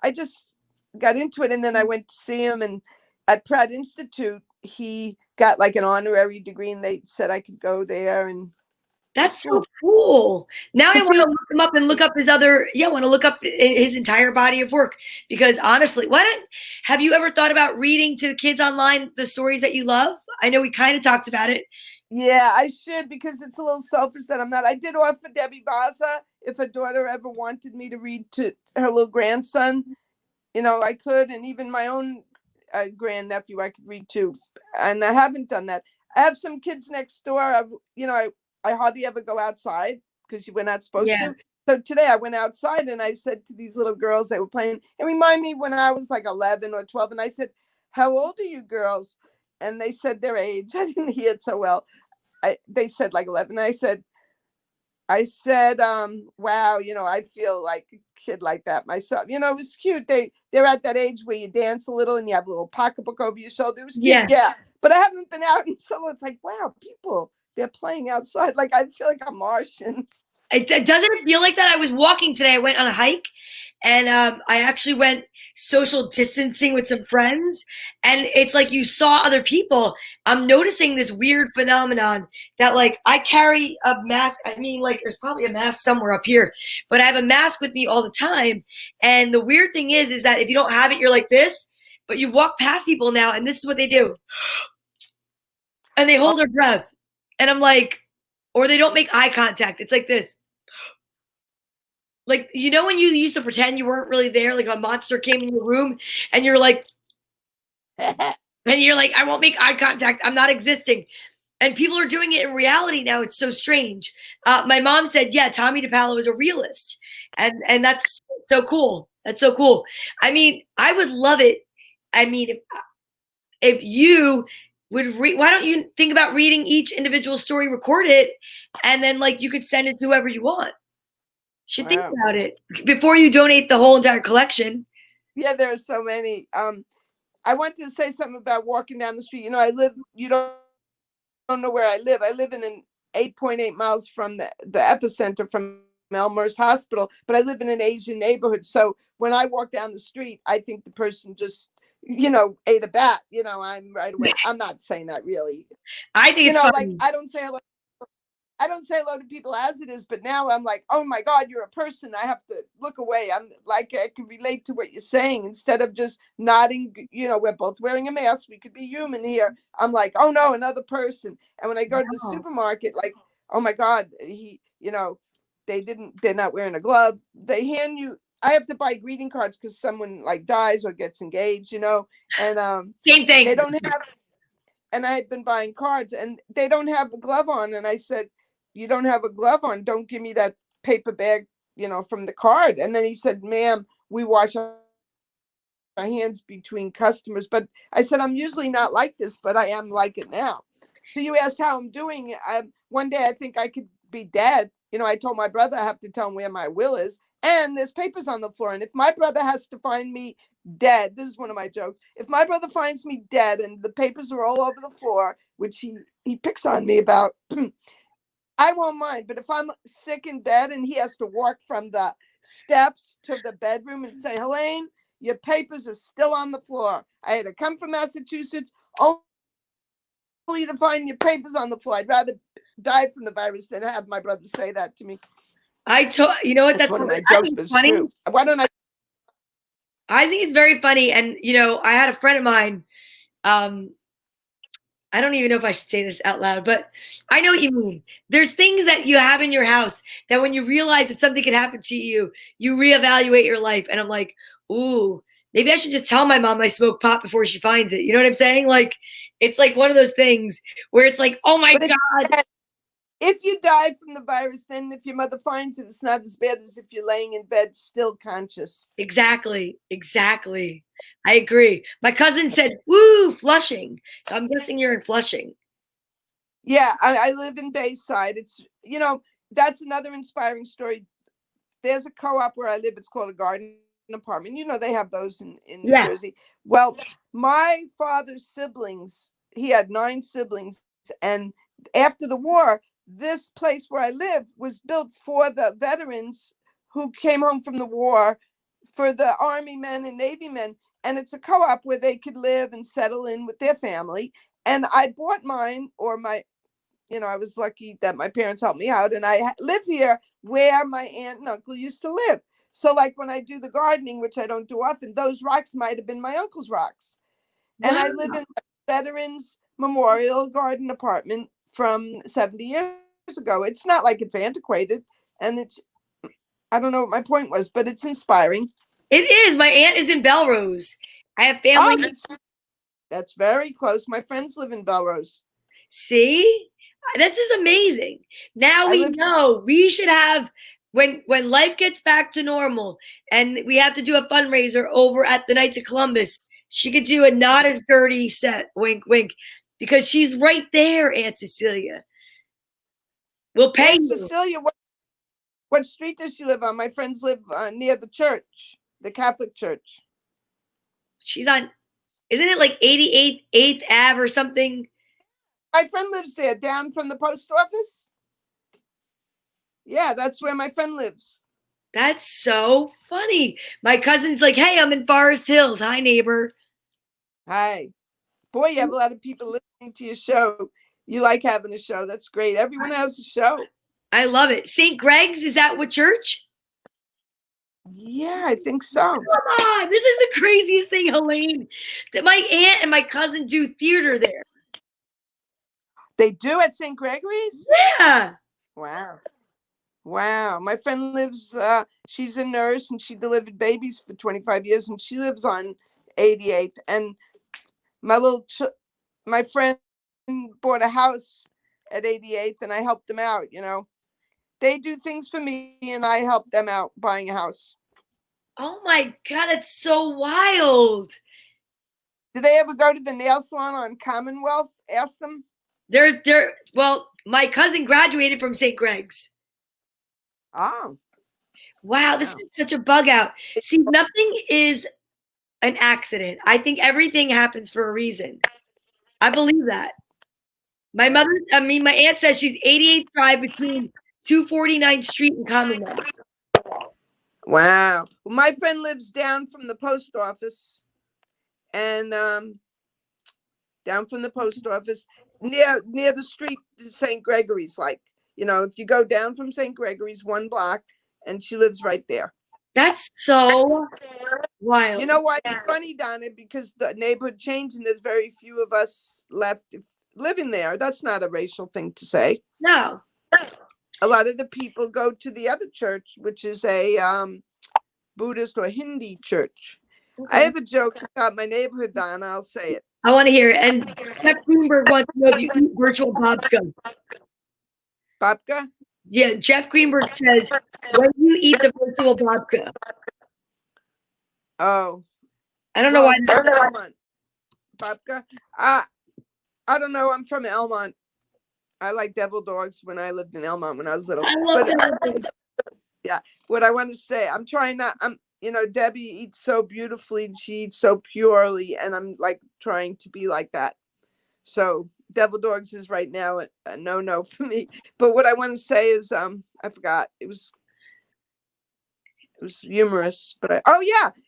I just got into it, and then I went to see him, and at Pratt Institute, he got like an honorary degree, and they said I could go there. And that's so cool. Now I want to look him up and look up his other, I want to look up his entire body of work, because honestly, have you ever thought about reading to the kids online the stories that you love? I know we kind of talked about it. Yeah, I should, because it's a little selfish that I'm not. I did offer Debbie Baza if her daughter ever wanted me to read to her little grandson, I could, and even my own grandnephew I could read to, and I haven't done that. I have some kids next door. I hardly ever go outside because we're not supposed to. So today I went outside and I said to these little girls, they were playing, and remind me when I was like 11 or 12, and I said, "How old are you girls?" And they said their age. I didn't hear it so well. They said like 11. I said, wow, I feel like a kid like that myself. It was cute. They're at that age where you dance a little and you have a little pocketbook over your shoulder. It was cute. Yeah. But I haven't been out, and someone's like, wow, people, they're playing outside. Like, I feel like a Martian. Doesn't feel like that? I was walking today. I went on a hike, and I actually went social distancing with some friends, and it's like you saw other people. I'm noticing this weird phenomenon that, like, I carry a mask. I mean, like, there's probably a mask somewhere up here, but I have a mask with me all the time. And the weird thing is that if you don't have it, you're like this, but you walk past people now, and this is what they do. And they hold their breath. And I'm like, or they don't make eye contact. It's like this. Like, when you used to pretend you weren't really there, like a monster came in your room and you're like, I won't make eye contact. I'm not existing. And people are doing it in reality now. It's so strange. My mom said, yeah, Tommy DePaolo is a realist. And that's so cool. That's so cool. I mean, I would love it. I mean, if you would read, why don't you think about reading each individual story, record it, and then like you could send it to whoever you want. Should think about it before you donate the whole entire collection. Yeah, there are so many. I wanted to say something about walking down the street. You don't know where I live. I live in an 8.8 miles from the epicenter, from Elmhurst Hospital, but I live in an Asian neighborhood. So when I walk down the street, I think the person just, ate a bat. I'm right away. I'm not saying that really. I think it's funny. Like, I don't say hello to people as it is, but now I'm like, oh my God, you're a person. I have to look away. I'm like, I can relate to what you're saying instead of just nodding. We're both wearing a mask. We could be human here. I'm like, oh no, another person. And when I go to the supermarket, like, oh my God, they're not wearing a glove. They hand you, I have to buy greeting cards because someone like dies or gets engaged, and same thing. They don't have, and I had been buying cards and they don't have a glove on. And I said, you don't have a glove on. Don't give me that paper bag, from the card. And then he said, ma'am, we wash our hands between customers. But I said, I'm usually not like this, but I am like it now. So you asked how I'm doing. One day I think I could be dead. I told my brother I have to tell him where my will is. And there's papers on the floor. And if my brother has to find me dead, this is one of my jokes. If my brother finds me dead and the papers are all over the floor, which he picks on me about, I won't mind. But if I'm sick in bed and he has to walk from the steps to the bedroom and say, Helaine, your papers are still on the floor. I had to come from Massachusetts only to find your papers on the floor. I'd rather die from the virus than have my brother say that to me. You know what? That's one of my jokes, but it's true. Why don't I think it's very funny. And, I had a friend of mine. I don't even know if I should say this out loud, but I know what you mean. There's things that you have in your house that when you realize that something could happen to you, you reevaluate your life. And I'm like, ooh, maybe I should just tell my mom I smoke pot before she finds it. You know what I'm saying? Like, it's like one of those things where it's like, oh my God. If you die from the virus, then if your mother finds it, it's not as bad as if you're laying in bed still conscious. Exactly. I agree. My cousin said, woo, Flushing. So I'm guessing you're in Flushing. Yeah, I live in Bayside. It's, that's another inspiring story. There's a co-op where I live. It's called a garden apartment. They have those in New Yeah. Jersey. Well, my father's siblings, he had 9 siblings. And after the war, this place where I live was built for the veterans who came home from the war, for the Army men and Navy men. And it's a co-op where they could live and settle in with their family. And I bought mine, or I was lucky that my parents helped me out, and I live here where my aunt and uncle used to live. So like when I do the gardening, which I don't do often, those rocks might have been my uncle's rocks. And Wow. I live in a Veterans Memorial Garden apartment from 70 years ago. It's not like it's antiquated, and I don't know what my point was, but it's inspiring. It is. My aunt is in Belrose. I have family. Oh, that's very close. My friends live in Belrose. See? This is amazing. Now we know we should have, when life gets back to normal and we have to do a fundraiser over at the Knights of Columbus, she could do a not as dirty set, wink wink, because she's right there, Aunt Cecilia. We'll pay Aunt you. Cecilia, what street does she live on? My friends live near the church, the Catholic church. She's on, isn't it like 88th 8th Ave or something? My friend lives there, down from the post office. Yeah, that's where my friend lives. That's so funny. My cousin's like, hey, I'm in Forest Hills. Hi, neighbor. Hi. Boy, you have a lot of people listening to your show. You like having a show. That's great. Everyone has a show. I love it. St. Greg's, is that what church? Yeah, I think so. Come on. This is the craziest thing, Helaine. That my aunt and my cousin do theater there. They do at St. Gregory's? Yeah. Wow. Wow. My friend lives, she's a nurse and she delivered babies for 25 years and she lives on 88th. And my friend bought a house at 88th and I helped them out, They do things for me and I help them out buying a house. Oh my God, that's so wild. Did they ever go to the nail salon on Commonwealth? Ask them. Well, my cousin graduated from St. Greg's. Oh. Wow, this is such a bug out. See, nothing is an accident. I think everything happens for a reason. I believe that. My aunt says she's 88th Drive between 249th Street and Commonwealth. Wow. Well, my friend lives down from the post office and down from the post office near the street to St. Gregory's. Like, if you go down from St. Gregory's 1 block, and she lives right there. That's so wild. You know why it's funny, Donna? Because the neighborhood changed and there's very few of us left living there. That's not a racial thing to say. No. A lot of the people go to the other church, which is a Buddhist or Hindi church. Okay. I have a joke about my neighborhood, Donna. I'll say it. I want to hear it. And Jeff Greenberg wants to know if you eat virtual babka. Babka? Yeah, Jeff Greenberg says, when you eat the virtual babka. Oh. I don't know why. Babka? I don't know. I'm from Elmont. I like devil dogs when I lived in Elmont when I was little. I love that. Yeah. What I want to say, Debbie eats so beautifully and she eats so purely, and I'm like trying to be like that. So devil dogs is right now a no for me. But what I want to say is, I forgot. It was humorous, but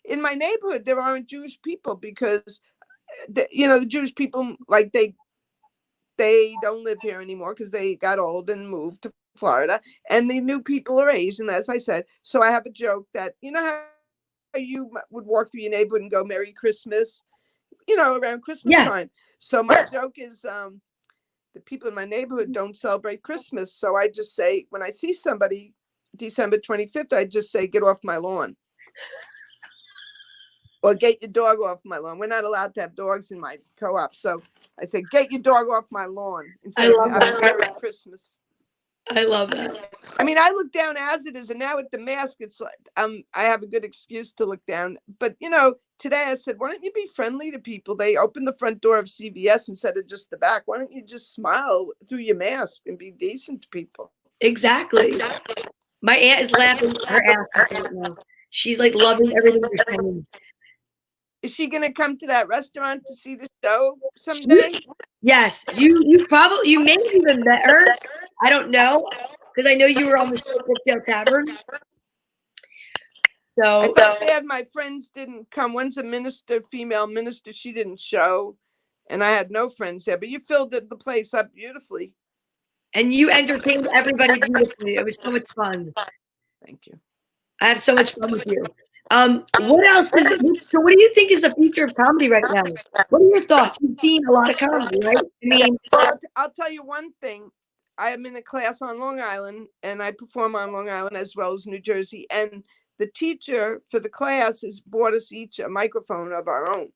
in my neighborhood there aren't Jewish people because the Jewish people, like, they don't live here anymore because they got old and moved to Florida, and the new people are Asian, as I said. So I have a joke that, how you would walk through your neighborhood and go Merry Christmas, around Christmas time. So my joke is, the people in my neighborhood don't celebrate Christmas. So I just say, when I see somebody December 25th, I just say, get off my lawn. Or get your dog off my lawn. We're not allowed to have dogs in my co-op. So I say, get your dog off my lawn. Instead of Merry Christmas. I love that. I mean, I look down as it is, and now with the mask, it's like I have a good excuse to look down. But today I said, why don't you be friendly to people? They opened the front door of CVS instead of just the back. Why don't you just smile through your mask and be decent to people? Exactly. My aunt is laughing her ass off right now. She's like loving everything you're saying. Is she gonna come to that restaurant to see the show someday? Yes, you may have even met her. I don't know because I know you were on the show Brookdale Tavern. I So felt bad my friends didn't come. One's a minister, female minister. She didn't show, and I had no friends there. But you filled the place up beautifully. and you entertained everybody beautifully. It was so much fun. Thank you. I have so much fun with you. What else is it? So what do you think is the future of comedy right now? What are your thoughts? You've seen a lot of comedy, right? I mean, Well, I'll tell you one thing. I am in a class on Long Island, and I perform on Long Island as well as New Jersey. And the teacher for the class has bought us each a microphone of our own.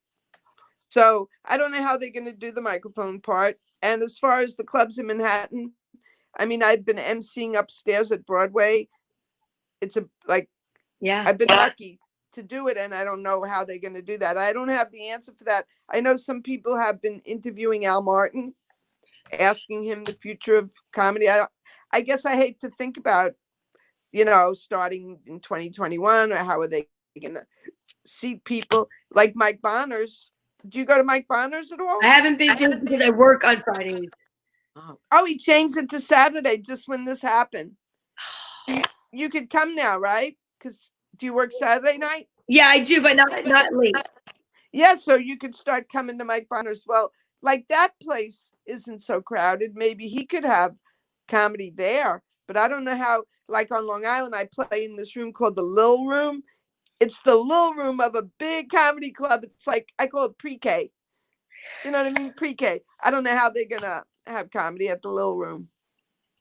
So I don't know how they're going to do the microphone part. And as far as the clubs in Manhattan, I mean, I've been emceeing upstairs at Broadway. It's yeah. I've been lucky to do it, and I don't know how they're going to do that. I don't have the answer for that. I know some people have been interviewing Al Martin, asking him the future of comedy. I guess I hate to think about, starting in 2021, or how are they going to see people like Mike Bonners. Do you go to Mike Bonners at all? I haven't been to it because I work on Fridays. Oh, he changed it to Saturday just when this happened. You could come now, right? Because do you work Saturday night? Yeah, I do, but not late. Yeah, so you could start coming to Mike Bonner's. Well, like that place isn't so crowded. Maybe he could have comedy there. But I don't know how, like on Long Island, I play in this room called the Lil Room. It's the Lil Room of a big comedy club. It's like, I call it pre-K. You know what I mean? Pre-K. I don't know how they're going to have comedy at the Lil Room.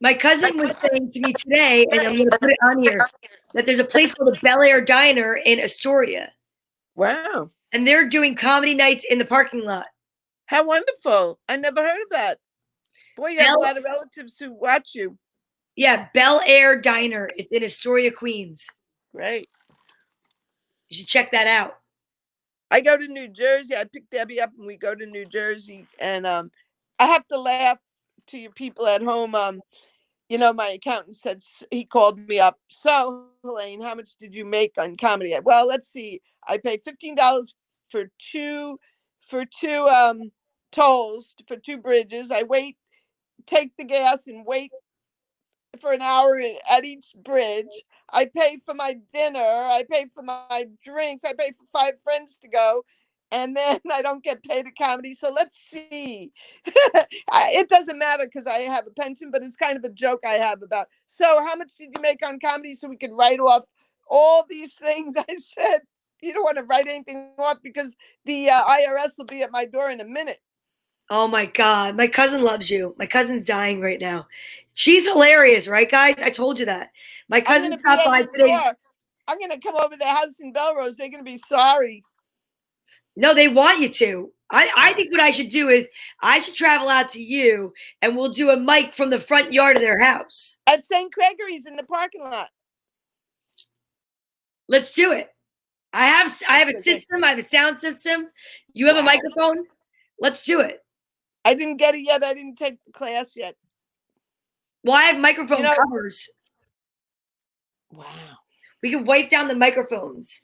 My cousin was saying to me today, and I'm going to put it on here, that there's a place called the Bel Air Diner in Astoria. Wow. And they're doing comedy nights in the parking lot. How wonderful. I never heard of that. Boy, you have a lot of relatives who watch you. Yeah, Bel Air Diner. It's in Astoria, Queens. Great. You should check that out. I go to New Jersey. I pick Debbie up and we go to New Jersey. And I have to laugh to your people at home. My accountant said, he called me up. So, Helaine, how much did you make on comedy? Well, let's see. I paid $15 for two tolls for 2 bridges. I take the gas and wait for an hour at each bridge. I pay for my dinner. I pay for my drinks. I pay for 5 friends to go. And then I don't get paid at comedy. So let's see. It doesn't matter because I have a pension, but it's kind of a joke I have about. So how much did you make on comedy so we could write off all these things? I said, you don't want to write anything off because the IRS will be at my door in a minute. Oh my God. My cousin loves you. My cousin's dying right now. She's hilarious, right, guys? I told you that. My cousin stopped by today. I'm going to come over to their house in Belrose. They're going to be sorry. No, they want you to. I think what I should do is I should travel out to you and we'll do a mic from the front yard of their house. At St. Gregory's in the parking lot. Let's do it. I have a system. I have a sound system. You have a microphone. Let's do it. I didn't get it yet. I didn't take the class yet. Well, I have microphone covers. Wow. We can wipe down the microphones.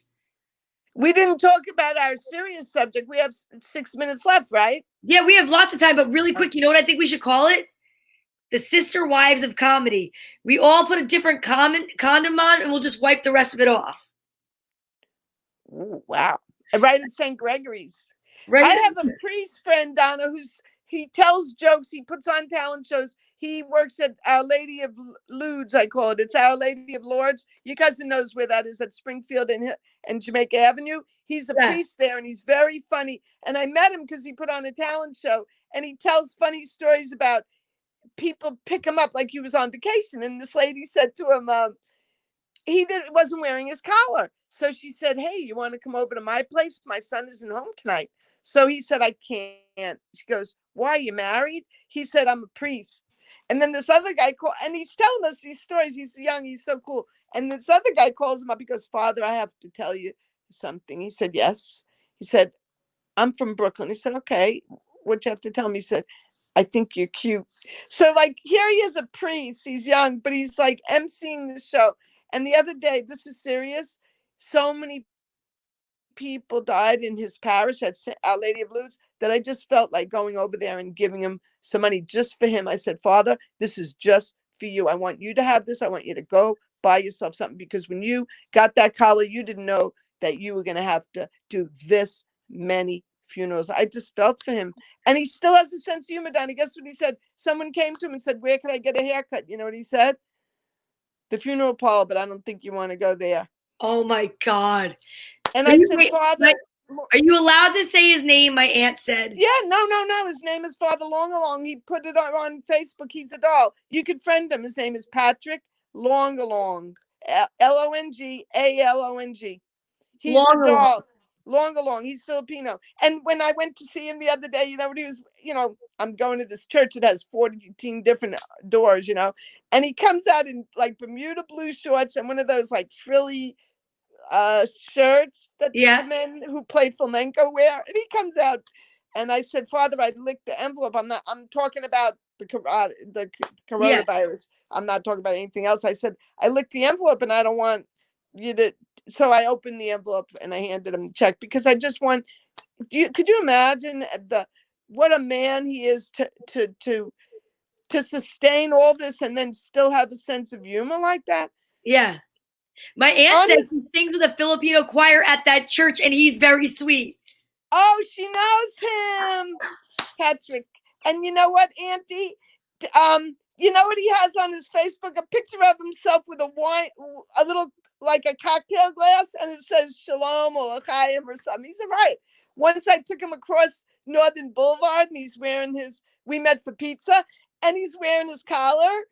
We didn't talk about our serious subject. We have 6 minutes left, right? Yeah, we have lots of time, but really quick, you know what I think we should call it? The Sister Wives of Comedy. We all put a different condom on and we'll just wipe the rest of it off. Ooh, wow. Right at St. Gregory's. Right. I have a priest friend, Donna, he tells jokes. He puts on talent shows. He works at Our Lady of Lourdes, I call it. It's Our Lady of Lourdes. Your cousin knows where that is, at Springfield and Jamaica Avenue. He's a priest there, and he's very funny. And I met him because he put on a talent show, and he tells funny stories about people pick him up like he was on vacation. And this lady said to him, wasn't wearing his collar. So she said, hey, you want to come over to my place? My son isn't home tonight. So he said, I can't. She goes, why, are you married? He said, I'm a priest. And then this other guy called, and he's telling us these stories. He's young, he's so cool. And this other guy calls him up. He goes, Father, I have to tell you something. He said, yes. He said, I'm from Brooklyn. He said, okay, what you have to tell me? He said, I think you're cute. So like here he is, a priest. He's young, but he's like emceeing the show. And the other day, this is serious. So many people died in his parish at Our Lady of Lourdes that I just felt like going over there and giving him some money just for him. I said, Father, this is just for you. I want you to have this. I want you to go buy yourself something, because when you got that collar, you didn't know that you were going to have to do this many funerals. I just felt for him. And he still has a sense of humor, Donnie. Guess what he said? Someone came to him and said, where can I get a haircut? You know what he said? The funeral parlor, but I don't think you want to go there. Oh my God. And Are I you, said, wait, Father, are you allowed to say his name? My aunt said. yeah, no. His name is Father Longalong. He put it on Facebook. He's a doll. You could friend him. His name is Patrick Longalong. Longalong. He's a Long along. doll. Longalong. He's Filipino. And when I went to see him the other day, you know what he was, I'm going to this church that has 14 different doors, and he comes out in like Bermuda blue shorts and one of those like frilly shirts that the Yeah. men who play flamenco wear. And he comes out, and I said, Father, I licked the envelope. I'm talking about the Yeah. coronavirus. I'm not talking about anything else. I said, I licked the envelope and I don't want you to. So I opened the envelope and I handed him the check, because I just want could you imagine what a man he is to sustain all this and then still have a sense of humor like that? Yeah. My aunt said Honest. he sings with a Filipino choir at that church and he's very sweet. Oh, she knows him, Patrick. And you know what, Auntie? You know what he has on his Facebook? A picture of himself with a wine, a little like a cocktail glass, and it says Shalom or L'chaim or something. He's right. Once I took him across Northern Boulevard, and he's wearing we met for pizza, and he's wearing his collar,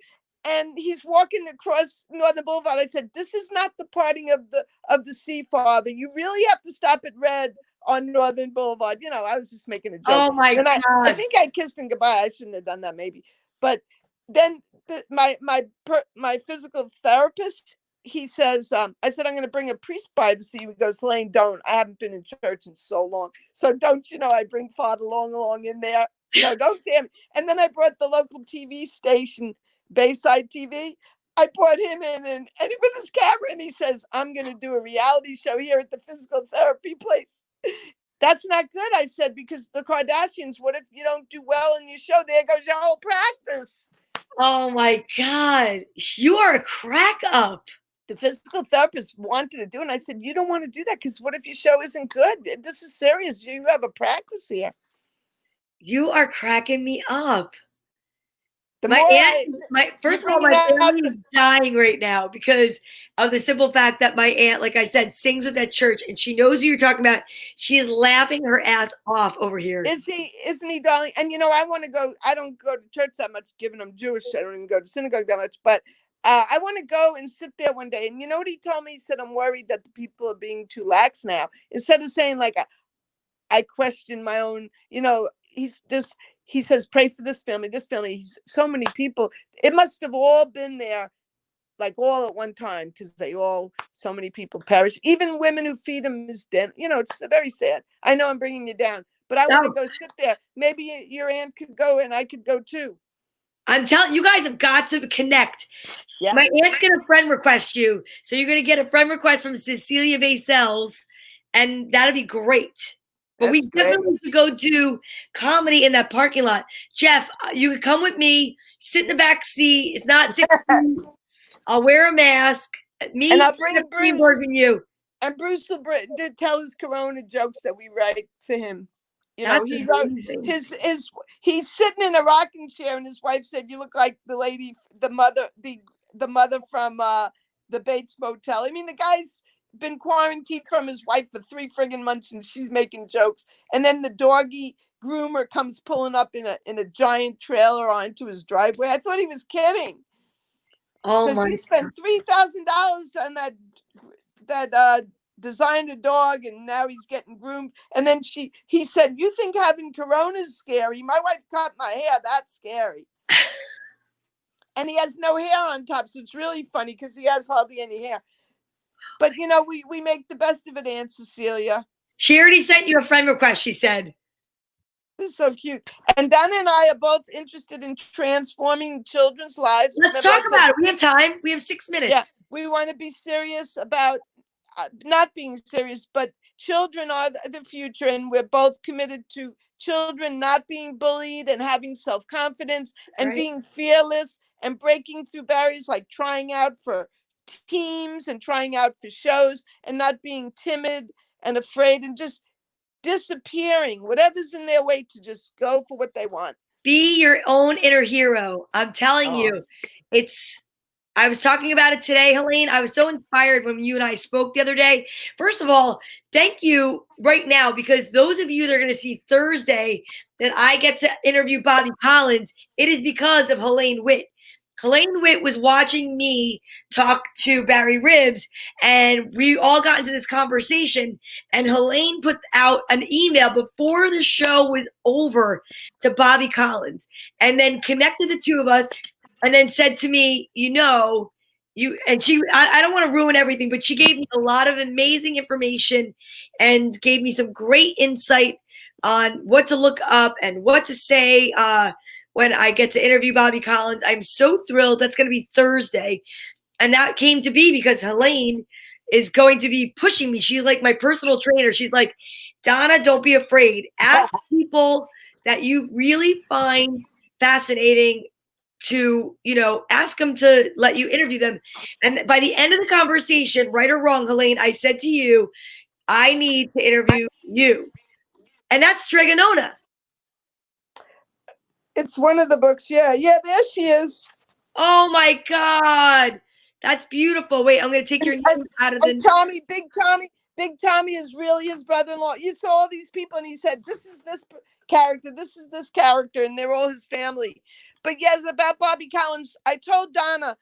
and he's walking across Northern Boulevard. I said, "This is not the parting of the sea, Father. You really have to stop at red on Northern Boulevard." I was just making a joke. Oh my And I God. think I kissed him goodbye. I shouldn't have done that, maybe. But then my physical therapist, he says, I said, I'm going to bring a priest by to see you. He goes, Helaine, don't. I haven't been in church in so long. So don't I bring Father along in there. No, don't damn. And then I brought the local TV station, Bayside TV. I brought him in and with his camera, and he says, I'm going to do a reality show here at the physical therapy place. That's not good, I said, because the Kardashians, what if you don't do well in your show? There goes your whole practice. Oh my God. You are a crack up. The physical therapist wanted to do it. And I said, you don't want to do that, because what if your show isn't good? This is serious. You have a practice here. You are cracking me up. The My more aunt, first of all, my family is the dying right now because of the simple fact that my aunt, like I said, sings with that church and she knows who you're talking about. She is laughing her ass off over here. isn't he, darling? And I want to go. I don't go to church that much, given I'm Jewish. I don't even go to synagogue that much. But I want to go and sit there one day. And you know what he told me? He said, I'm worried that the people are being too lax now. Instead of saying like I question my own, he says, pray for this family, this family. So many people. It must have all been there, like all at one time, because so many people perish. Even women who feed them is dead. It's very sad. I know I'm bringing you down, but I want to go sit there. Maybe your aunt could go and I could go too. I'm telling you, guys have got to connect. Yeah. My aunt's going to friend request you. So you're going to get a friend request from Cecilia Vaisels, and that'll be great. But we definitely should go do comedy in that parking lot. Jeff, you could come with me, sit in the back seat. It's not 6 feet. I'll wear a mask. And I'll bring Bruce. And you. And Bruce will tell his Corona jokes that we write for him. He wrote he's sitting in a rocking chair, and his wife said, "You look like the lady, the mother from the Bates Motel." I mean, the guy's been quarantined from his wife for 3 friggin' months, and she's making jokes. And then the doggy groomer comes pulling up in a giant trailer onto his driveway. I thought he was kidding. Oh, so she spent $3,000 on that designed a dog, and now he's getting groomed. And then he said, "You think having Corona is scary? My wife cut my hair. That's scary." and he has no hair on top, so it's really funny because he has hardly any hair. But you know, we make the best of it, Aunt Cecilia. She already sent you a friend request, she said. This is so cute. And Donna and I are both interested in transforming children's lives. Let's talk about it. We have time. We have 6 minutes. Yeah, we want to be serious about not being serious, but children are the future, and we're both committed to children not being bullied and having self-confidence and being fearless and breaking through barriers, like trying out for teams and trying out for shows and not being timid and afraid and just disappearing, whatever's in their way, to just go for what they want. Be your own inner hero. I'm telling you, I was talking about it today, Helaine. I was so inspired when you and I spoke the other day. First of all, thank you right now, because those of you that are going to see Thursday that I get to interview Bobby Collins, it is because of Helaine Witt. Helaine Witt was watching me talk to Barry Ribbs, and we all got into this conversation, and Helaine put out an email before the show was over to Bobby Collins, and then connected the two of us, and then said to me, I don't want to ruin everything, but she gave me a lot of amazing information and gave me some great insight on what to look up and what to say when I get to interview Bobby Collins. I'm so thrilled. That's going to be Thursday. And that came to be because Helaine is going to be pushing me. She's like my personal trainer. She's like, Donna, don't be afraid. Ask people that you really find fascinating to, ask them to let you interview them. And by the end of the conversation, right or wrong, Helaine, I said to you, I need to interview you. And that's Stregonona. It's one of the books. Yeah, there she is. Oh my God. That's beautiful. Wait, I'm going to take your name out of the... Tommy, Big Tommy is really his brother-in-law. You saw all these people and he said, this is this character, and they're all his family. But yes, about Bobby Collins, I told Donna,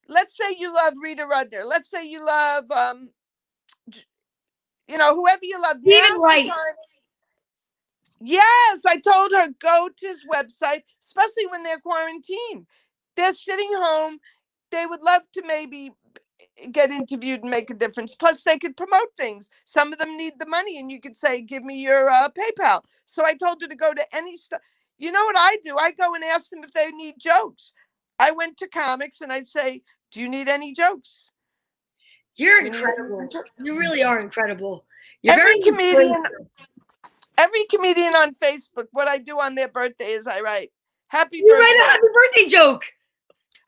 let's say you love Rita Rudner. Let's say you love, whoever you love. Even right. Yes, I told her, go to his website, especially when they're quarantined. They're sitting home. They would love to maybe get interviewed and make a difference. Plus, they could promote things. Some of them need the money, and you could say, give me your PayPal. So I told her to go to any stuff. You know what I do? I go and ask them if they need jokes. I went to comics, and I'd say, do you need any jokes? You're incredible. You really are incredible. You're Every comedian on Facebook, what I do on their birthday is I write, happy birthday. You write a happy birthday joke.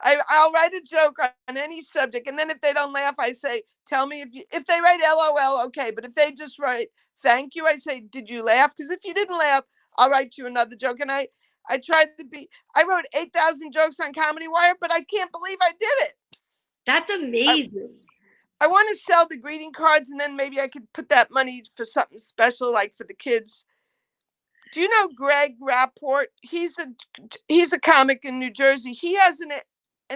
I'll write a joke on any subject, and then if they don't laugh, I say, tell me if they write LOL, okay. But if they just write thank you, I say, did you laugh? Because if you didn't laugh, I'll write you another joke. And I wrote 8,000 jokes on Comedy Wire, but I can't believe I did it. That's amazing. I want to sell the greeting cards, and then maybe I could put that money for something special, like for the kids. Do you know Greg Rapport? He's a comic in New Jersey. He has an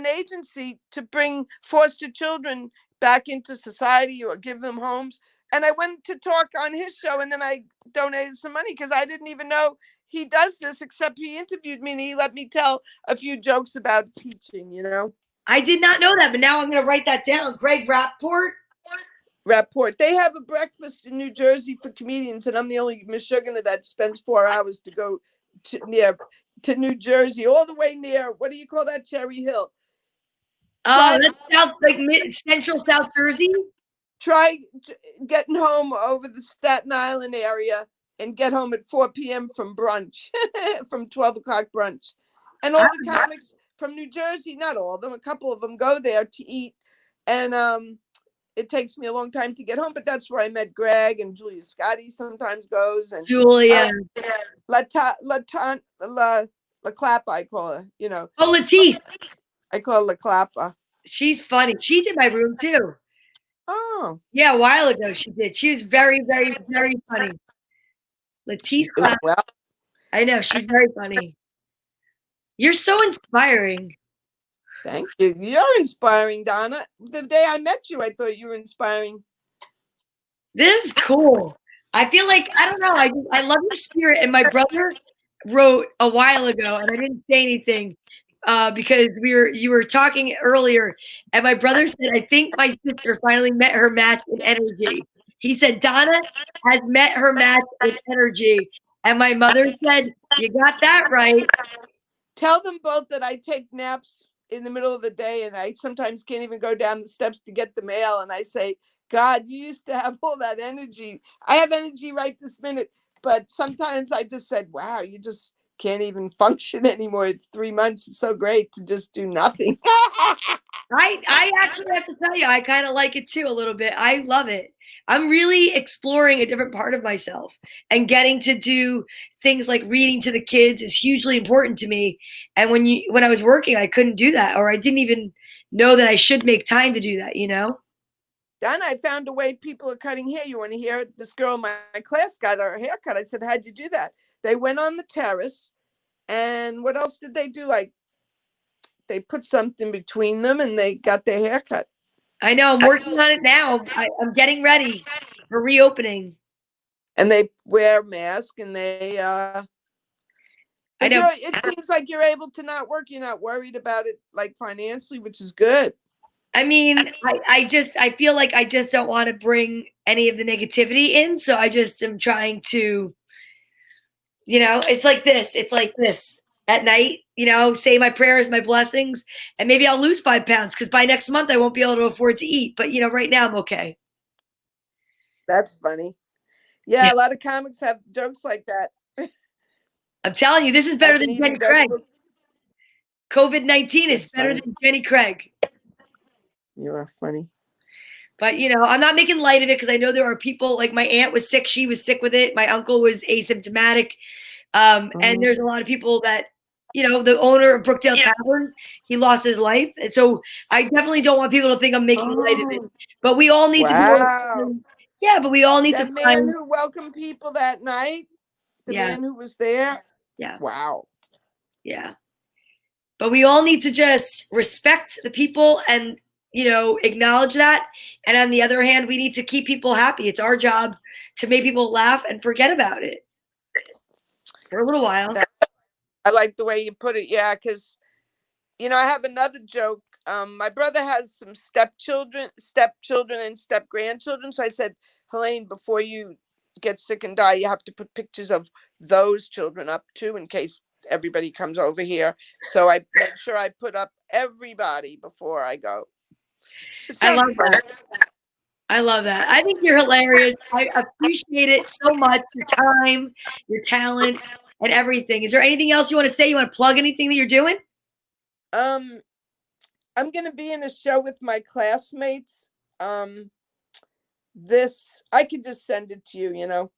agency to bring foster children back into society or give them homes. And I went to talk on his show, and then I donated some money because I didn't even know he does this, except he interviewed me and he let me tell a few jokes about teaching, I did not know that, but now I'm going to write that down. Greg Rapport. They have a breakfast in New Jersey for comedians, and I'm the only Michiganer that spends 4 hours to go to New Jersey, all the way near, what do you call that, Cherry Hill? Oh, that's central South Jersey? Try getting home over the Staten Island area and get home at 4 p.m. from brunch, from 12 o'clock brunch. And all the comics from New Jersey, not all of them, a couple of them go there to eat. And it takes me a long time to get home, but that's where I met Greg, and Julia Scotti sometimes goes. And Julia. La Clappa, I call her, Oh, Latisse. I call her La Clappa. She's funny. She did my room too. Oh. Yeah, a while ago she did. She was very, very, very funny. Latisse. Well, I know, she's very funny. You're so inspiring. Thank you. You're inspiring, Donna. The day I met you, I thought you were inspiring. This is cool. I feel like, I don't know, I love your spirit. And my brother wrote a while ago, and I didn't say anything, because you were talking earlier, and my brother said, I think my sister finally met her match in energy. He said, Donna has met her match in energy. And my mother said, you got that right. Tell them both that I take naps in the middle of the day and I sometimes can't even go down the steps to get the mail. And I say, God, you used to have all that energy. I have energy right this minute. But sometimes I just said, wow, you just can't even function anymore. It's 3 months. It's so great to just do nothing. I actually have to tell you, I kind of like it too a little bit. I love it. I'm really exploring a different part of myself, and getting to do things like reading to the kids is hugely important to me. And when I was working, I couldn't do that, or I didn't even know that I should make time to do that, you know? Donna, I found a way people are cutting hair. You want to hear it? This girl in my class got her haircut. I said, how'd you do that? They went on the terrace. And what else did they do? Like they put something between them and they got their haircut. I know, I'm working on it now. I'm getting ready for reopening. And they wear a mask and I know. it seems like you're able to not work. You're not worried about it like financially, which is good. I mean, I feel like I just don't want to bring any of the negativity in. So I just am trying to, it's like this. It's like this at night, say my prayers, my blessings, and maybe I'll lose 5 pounds because by next month I won't be able to afford to eat. But, right now I'm okay. That's funny. Yeah, a lot of comics have jokes like that. I'm telling you, this is better than Jenny Craig. COVID-19 is better than Jenny Craig. You are funny. But, I'm not making light of it because I know there are people, like my aunt was sick. She was sick with it. My uncle was asymptomatic. And there's a lot of people that, the owner of Brookdale Tavern, he lost his life. And so I definitely don't want people to think I'm making light of it. But we all need to be. Yeah, but we all need to find. That man who welcomed people that night, the man who was there. Yeah. Wow. Yeah. But we all need to just respect the people and, acknowledge that. And on the other hand, we need to keep people happy. It's our job to make people laugh and forget about it for a little while. I like the way you put it. Yeah, because, I have another joke. My brother has some stepchildren and step grandchildren. So I said, Helaine, before you get sick and die, you have to put pictures of those children up too, in case everybody comes over here. So I make sure I put up everybody before I go. I love that. I love that. I think you're hilarious. I appreciate it so much. Your time, your talent, and everything. Is there anything else you want to say? You want to plug anything that you're doing? I'm gonna be in a show with my classmates. This I could just send it to you,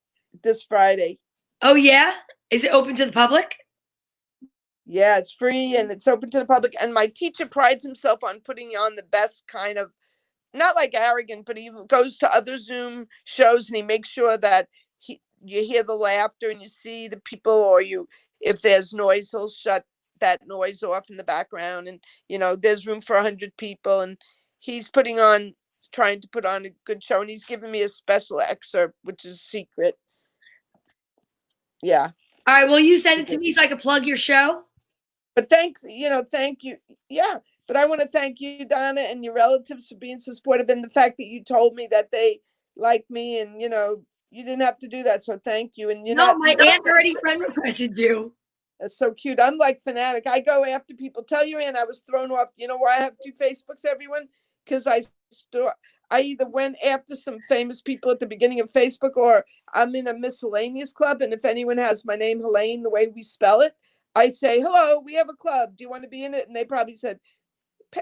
this Friday. Oh yeah? Is it open to the public? Yeah, it's free and it's open to the public. And my teacher prides himself on putting on the best kind of, not like arrogant, but he goes to other Zoom shows and he makes sure that you hear the laughter and you see the people, or if there's noise, he'll shut that noise off in the background. And, there's room for 100 people. And he's trying to put on a good show. And he's giving me a special excerpt, which is secret. Yeah. All right. Will you send it to me so I can plug your show? But thank you. Yeah. But I want to thank you, Donna, and your relatives for being so supportive, and the fact that you told me that they like me, and you didn't have to do that. So thank you. And my aunt already friend requested you. That's so cute. I'm like fanatic. I go after people. Tell your aunt I was thrown off. You know why I have 2 Facebooks, everyone? Because I either went after some famous people at the beginning of Facebook, or I'm in a miscellaneous club. And if anyone has my name, Helaine, the way we spell it, I say, hello, we have a club. Do you want to be in it? And they probably said,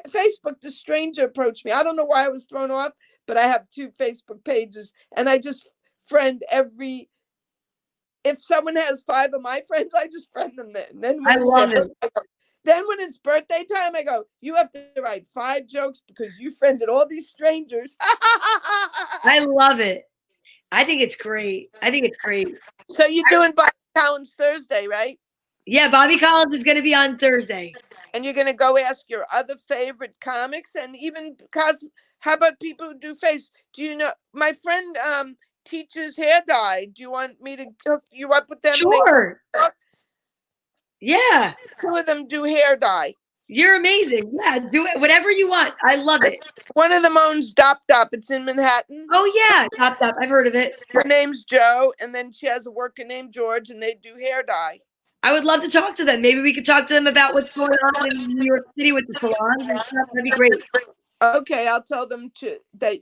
Facebook, the stranger approached me. I don't know why I was thrown off, but I have 2 Facebook pages and I just friend if someone has 5 of my friends, I just friend them then. Then I love it. Then when it's birthday time, I go, you have to write 5 jokes because you friended all these strangers. I love it. I think it's great. So you're doing Bobby Collins Thursday, right? Yeah, Bobby Collins is going to be on Thursday. And you're going to go ask your other favorite comics, and even because how about people who do face? Do you know my friend teaches hair dye? Do you want me to hook you up with them? Sure. Yeah. 2 of them do hair dye. You're amazing. Yeah, do it. Whatever you want. I love it. One of them owns Dop Dop. It's in Manhattan. Oh yeah, Top Top. I've heard of it. Her name's Joe, and then she has a worker named George, and they do hair dye. I would love to talk to them. Maybe we could talk to them about what's going on in New York City with the salons and stuff. That'd be great. Okay, I'll tell them that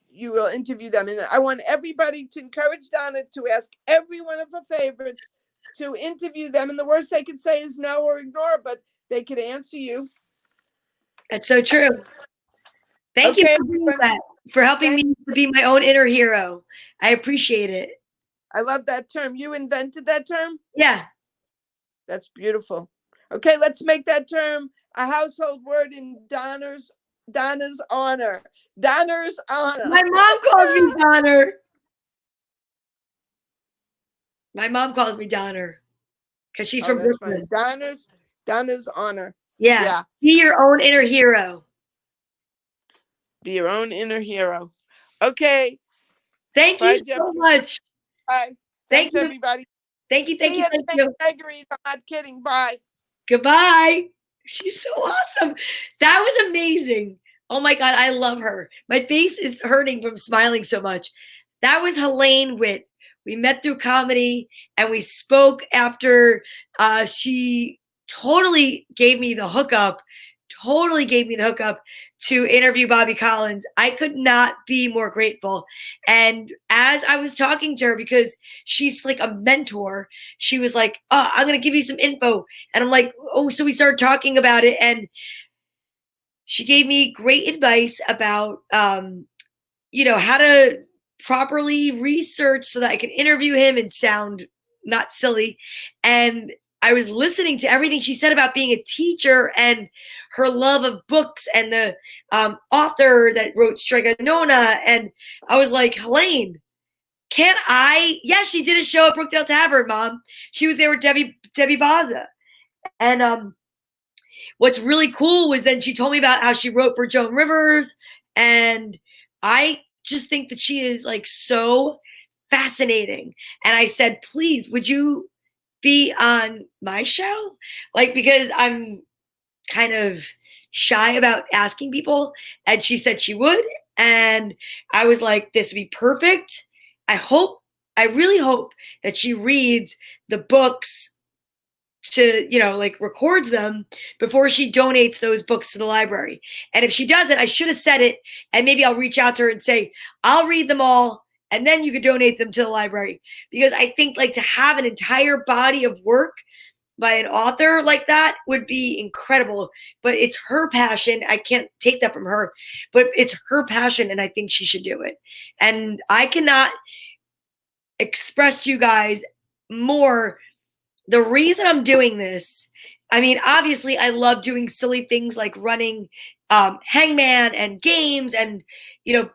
you will interview them. And I want everybody to encourage Donna to ask every one of her favorites to interview them. And the worst they could say is no or ignore, but they could answer you. That's so true. Thank you for doing that, for helping me to be my own inner hero. I appreciate it. I love that term. You invented that term? Yeah. That's beautiful. Okay, let's make that term a household word in Donna's honor. Donna's honor. My mom calls me Donner. My mom calls me Donner because she's from Brooklyn. Donna's honor. Yeah. Be your own inner hero. Be your own inner hero. Okay. Thank you so much. Bye. Thanks, everybody. Thank you. Thank you. Gregory's. I'm not kidding. Bye. Goodbye. She's so awesome. That was amazing. Oh my God, I love her. My face is hurting from smiling so much. That was Helaine Witt. We met through comedy and we spoke after she totally gave me the hookup to interview Bobby Collins. I could not be more grateful. And as I was talking to her, because she's like a mentor, she was like, oh, I'm going to give you some info. And I'm like, oh, so we started talking about it. And she gave me great advice about, how to properly research so that I can interview him and sound not silly. And I was listening to everything she said about being a teacher and her love of books and the author that wrote Strega Nona. And I was like, Helaine, can't I? Yeah, she did a show at Brookdale Tavern, Mom. She was there with Debbie Baza. And what's really cool was then she told me about how she wrote for Joan Rivers. And I just think that she is like so fascinating. And I said, please, would you be on my show? Like, because I'm kind of shy about asking people. And she said she would. And I was like, this would be perfect. I really hope that she reads the books to, records them before she donates those books to the library. And if she doesn't, I should have said it. And maybe I'll reach out to her and say, I'll read them all. And then you could donate them to the library. Because I think like to have an entire body of work by an author like that would be incredible. But it's her passion. I can't take that from her. But it's her passion, and I think she should do it. And I cannot express to you guys more the reason I'm doing this. I mean, obviously, I love doing silly things like running hangman and games and,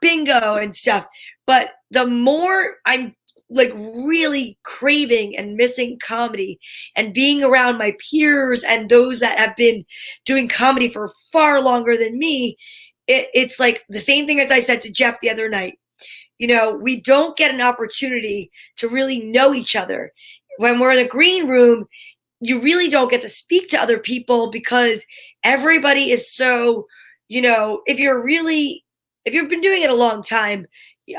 bingo and stuff. But the more I'm like really craving and missing comedy and being around my peers and those that have been doing comedy for far longer than me, it's like the same thing as I said to Jeff the other night. We don't get an opportunity to really know each other. When we're in a green room, you really don't get to speak to other people because everybody is so, if you've been doing it a long time,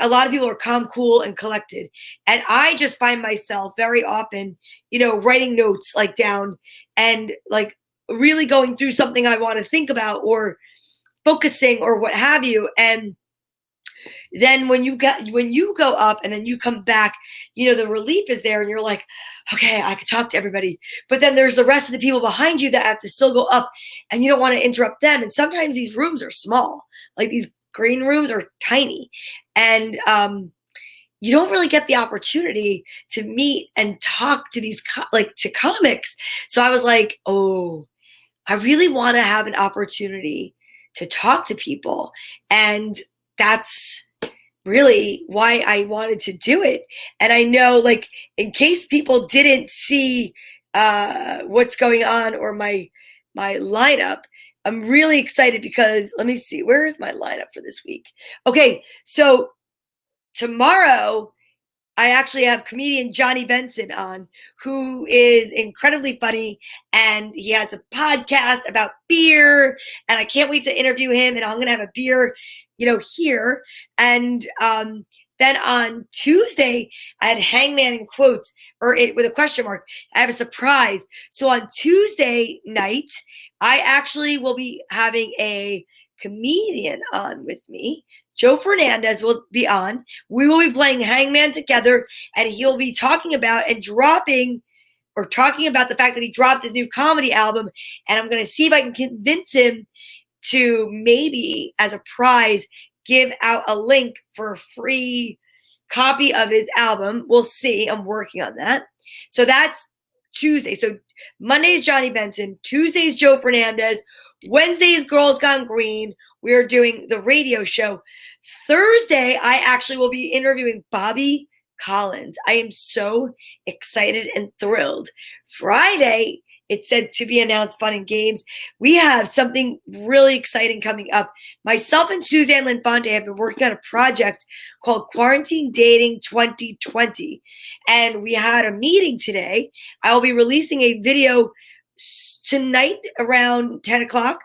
a lot of people are calm, cool, and collected. And I just find myself very often, writing notes like down and like really going through something I want to think about or focusing or what have you. And then when you go up and then you come back, the relief is there and you're like, okay, I could talk to everybody. But then there's the rest of the people behind you that have to still go up and you don't want to interrupt them. And sometimes these rooms are small, like these green rooms are tiny. And you don't really get the opportunity to meet and talk to these to comics. So I was like, oh, I really want to have an opportunity to talk to people. And that's really why I wanted to do it. And I know, like, in case people didn't see what's going on or my lineup, I'm really excited because let me see, where is my lineup for this week? Okay, so tomorrow I actually have comedian Johnny Benson on, who is incredibly funny, and he has a podcast about beer, and I can't wait to interview him, and I'm going to have a beer, here. And then on Tuesday, I had Hangman in quotes, with a question mark. I have a surprise. So on Tuesday night, I actually will be having a comedian on with me. Joe Fernandez will be on. We will be playing Hangman together, and he'll be talking about the fact that he dropped his new comedy album. And I'm going to see if I can convince him to maybe, as a prize, give out a link for a free copy of his album. We'll see. I'm working on that. So that's Tuesday. So Monday is Johnny Benson. Tuesday is Joe Fernandez. Wednesday is Girls Gone Green. We are doing the radio show. Thursday, I actually will be interviewing Bobby Collins. I am so excited and thrilled. Friday, it said to be announced fun and games. We have something really exciting coming up. Myself and Suzanne Linfante have been working on a project called Quarantine Dating 2020. And we had a meeting today. I will be releasing a video tonight around 10 o'clock,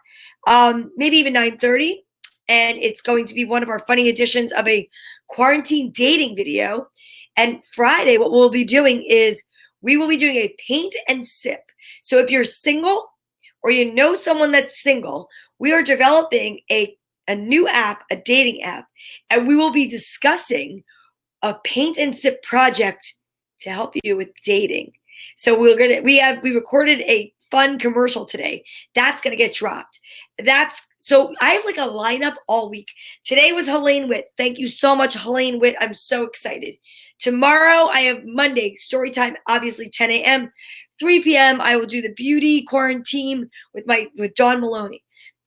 maybe even 9:30. And it's going to be one of our funny editions of a quarantine dating video. And Friday, what we'll be doing is we will be doing a paint and sip. So if you're single or you know someone that's single, we are developing a new app, a dating app, and we will be discussing a paint and sip project to help you with dating. So we recorded a fun commercial today. That's going to get dropped. So I have like a lineup all week. Today was Helaine Witt. Thank you so much, Helaine Witt. I'm so excited. Tomorrow I have Monday, story time, obviously 10 a.m. 3 p.m. I will do the beauty quarantine with Dawn Maloney.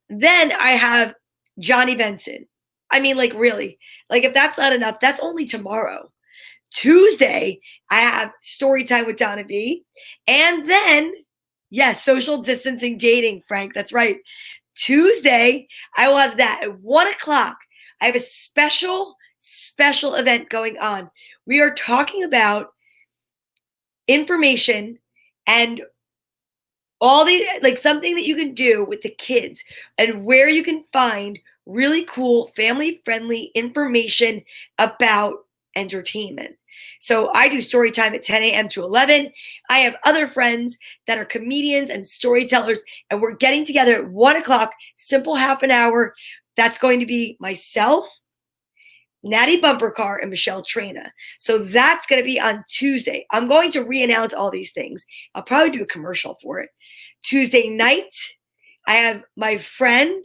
Then I have Johnny Benson. I mean, like really, like if that's not enough, that's only tomorrow. Tuesday, I have story time with Donna Vee. And then, yes, social distancing dating, Frank. That's right. Tuesday, I will have that at 1 o'clock. I have a special event going on. We are talking about information and all the, like something that you can do with the kids and where you can find really cool family-friendly information about entertainment. So I do story time at 10 a.m. to 11. I have other friends that are comedians and storytellers, and we're getting together at 1 o'clock, simple half an hour. That's going to be myself, Natty Bumpercar, and Michelle Trina. So that's going to be on Tuesday. I'm going to re-announce all these things. I'll probably do a commercial for it. Tuesday night, I have my friend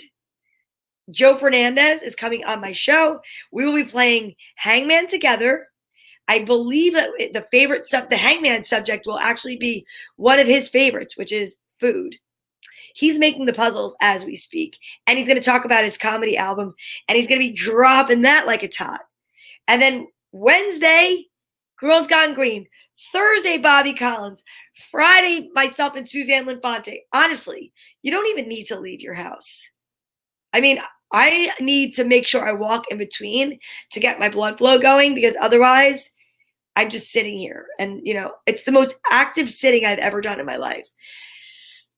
Joe Fernandez is coming on my show. We will be playing Hangman together. I believe that the Hangman subject will actually be one of his favorites, which is food. He's making the puzzles as we speak, and he's going to talk about his comedy album, and he's going to be dropping that like it's hot. And then Wednesday, Girls Gone Green. Thursday, Bobby Collins. Friday, myself and Suzanne Linfante. Honestly, you don't even need to leave your house. I mean, I need to make sure I walk in between to get my blood flow going, because otherwise I'm just sitting here. And, it's the most active sitting I've ever done in my life.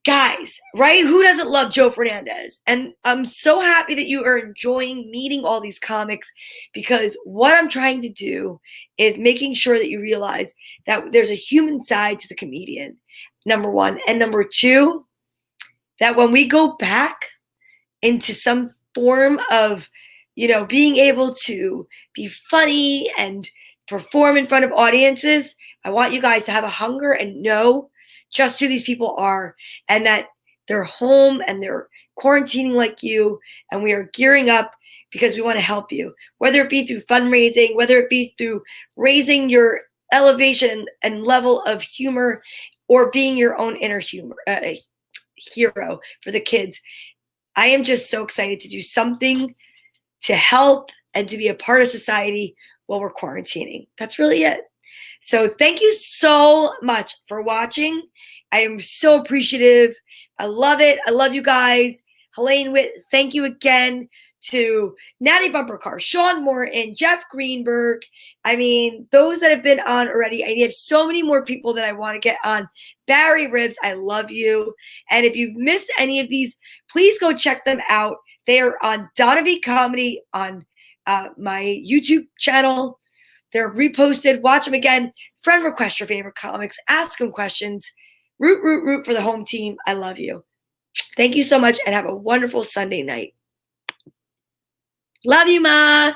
Guys, right? Who doesn't love Joe Fernandez? And I'm so happy that you are enjoying meeting all these comics, because what I'm trying to do is making sure that you realize that there's a human side to the comedian, number one. And number two, that when we go back into some form of, being able to be funny and perform in front of audiences, I want you guys to have a hunger and know just who these people are, and that they're home and they're quarantining like you, and we are gearing up because we want to help you, whether it be through fundraising, whether it be through raising your elevation and level of humor, or being your own inner hero for the kids. I am just so excited to do something to help and to be a part of society while we're quarantining. That's really it. So thank you so much for watching. I am so appreciative. I love it. I love you guys. Helaine Witt, thank you again. to Natty Bumpercar, Sean Morton, Jeff Greenberg. I mean, those that have been on already. I have so many more people that I want to get on. Barry Ribs, I love you. And if you've missed any of these, please go check them out. They are on Donna Vee Comedy on my YouTube channel. They're reposted. Watch them again. Friend request your favorite comics. Ask them questions. Root for the home team. I love you. Thank you so much and have a wonderful Sunday night. Love you, Ma.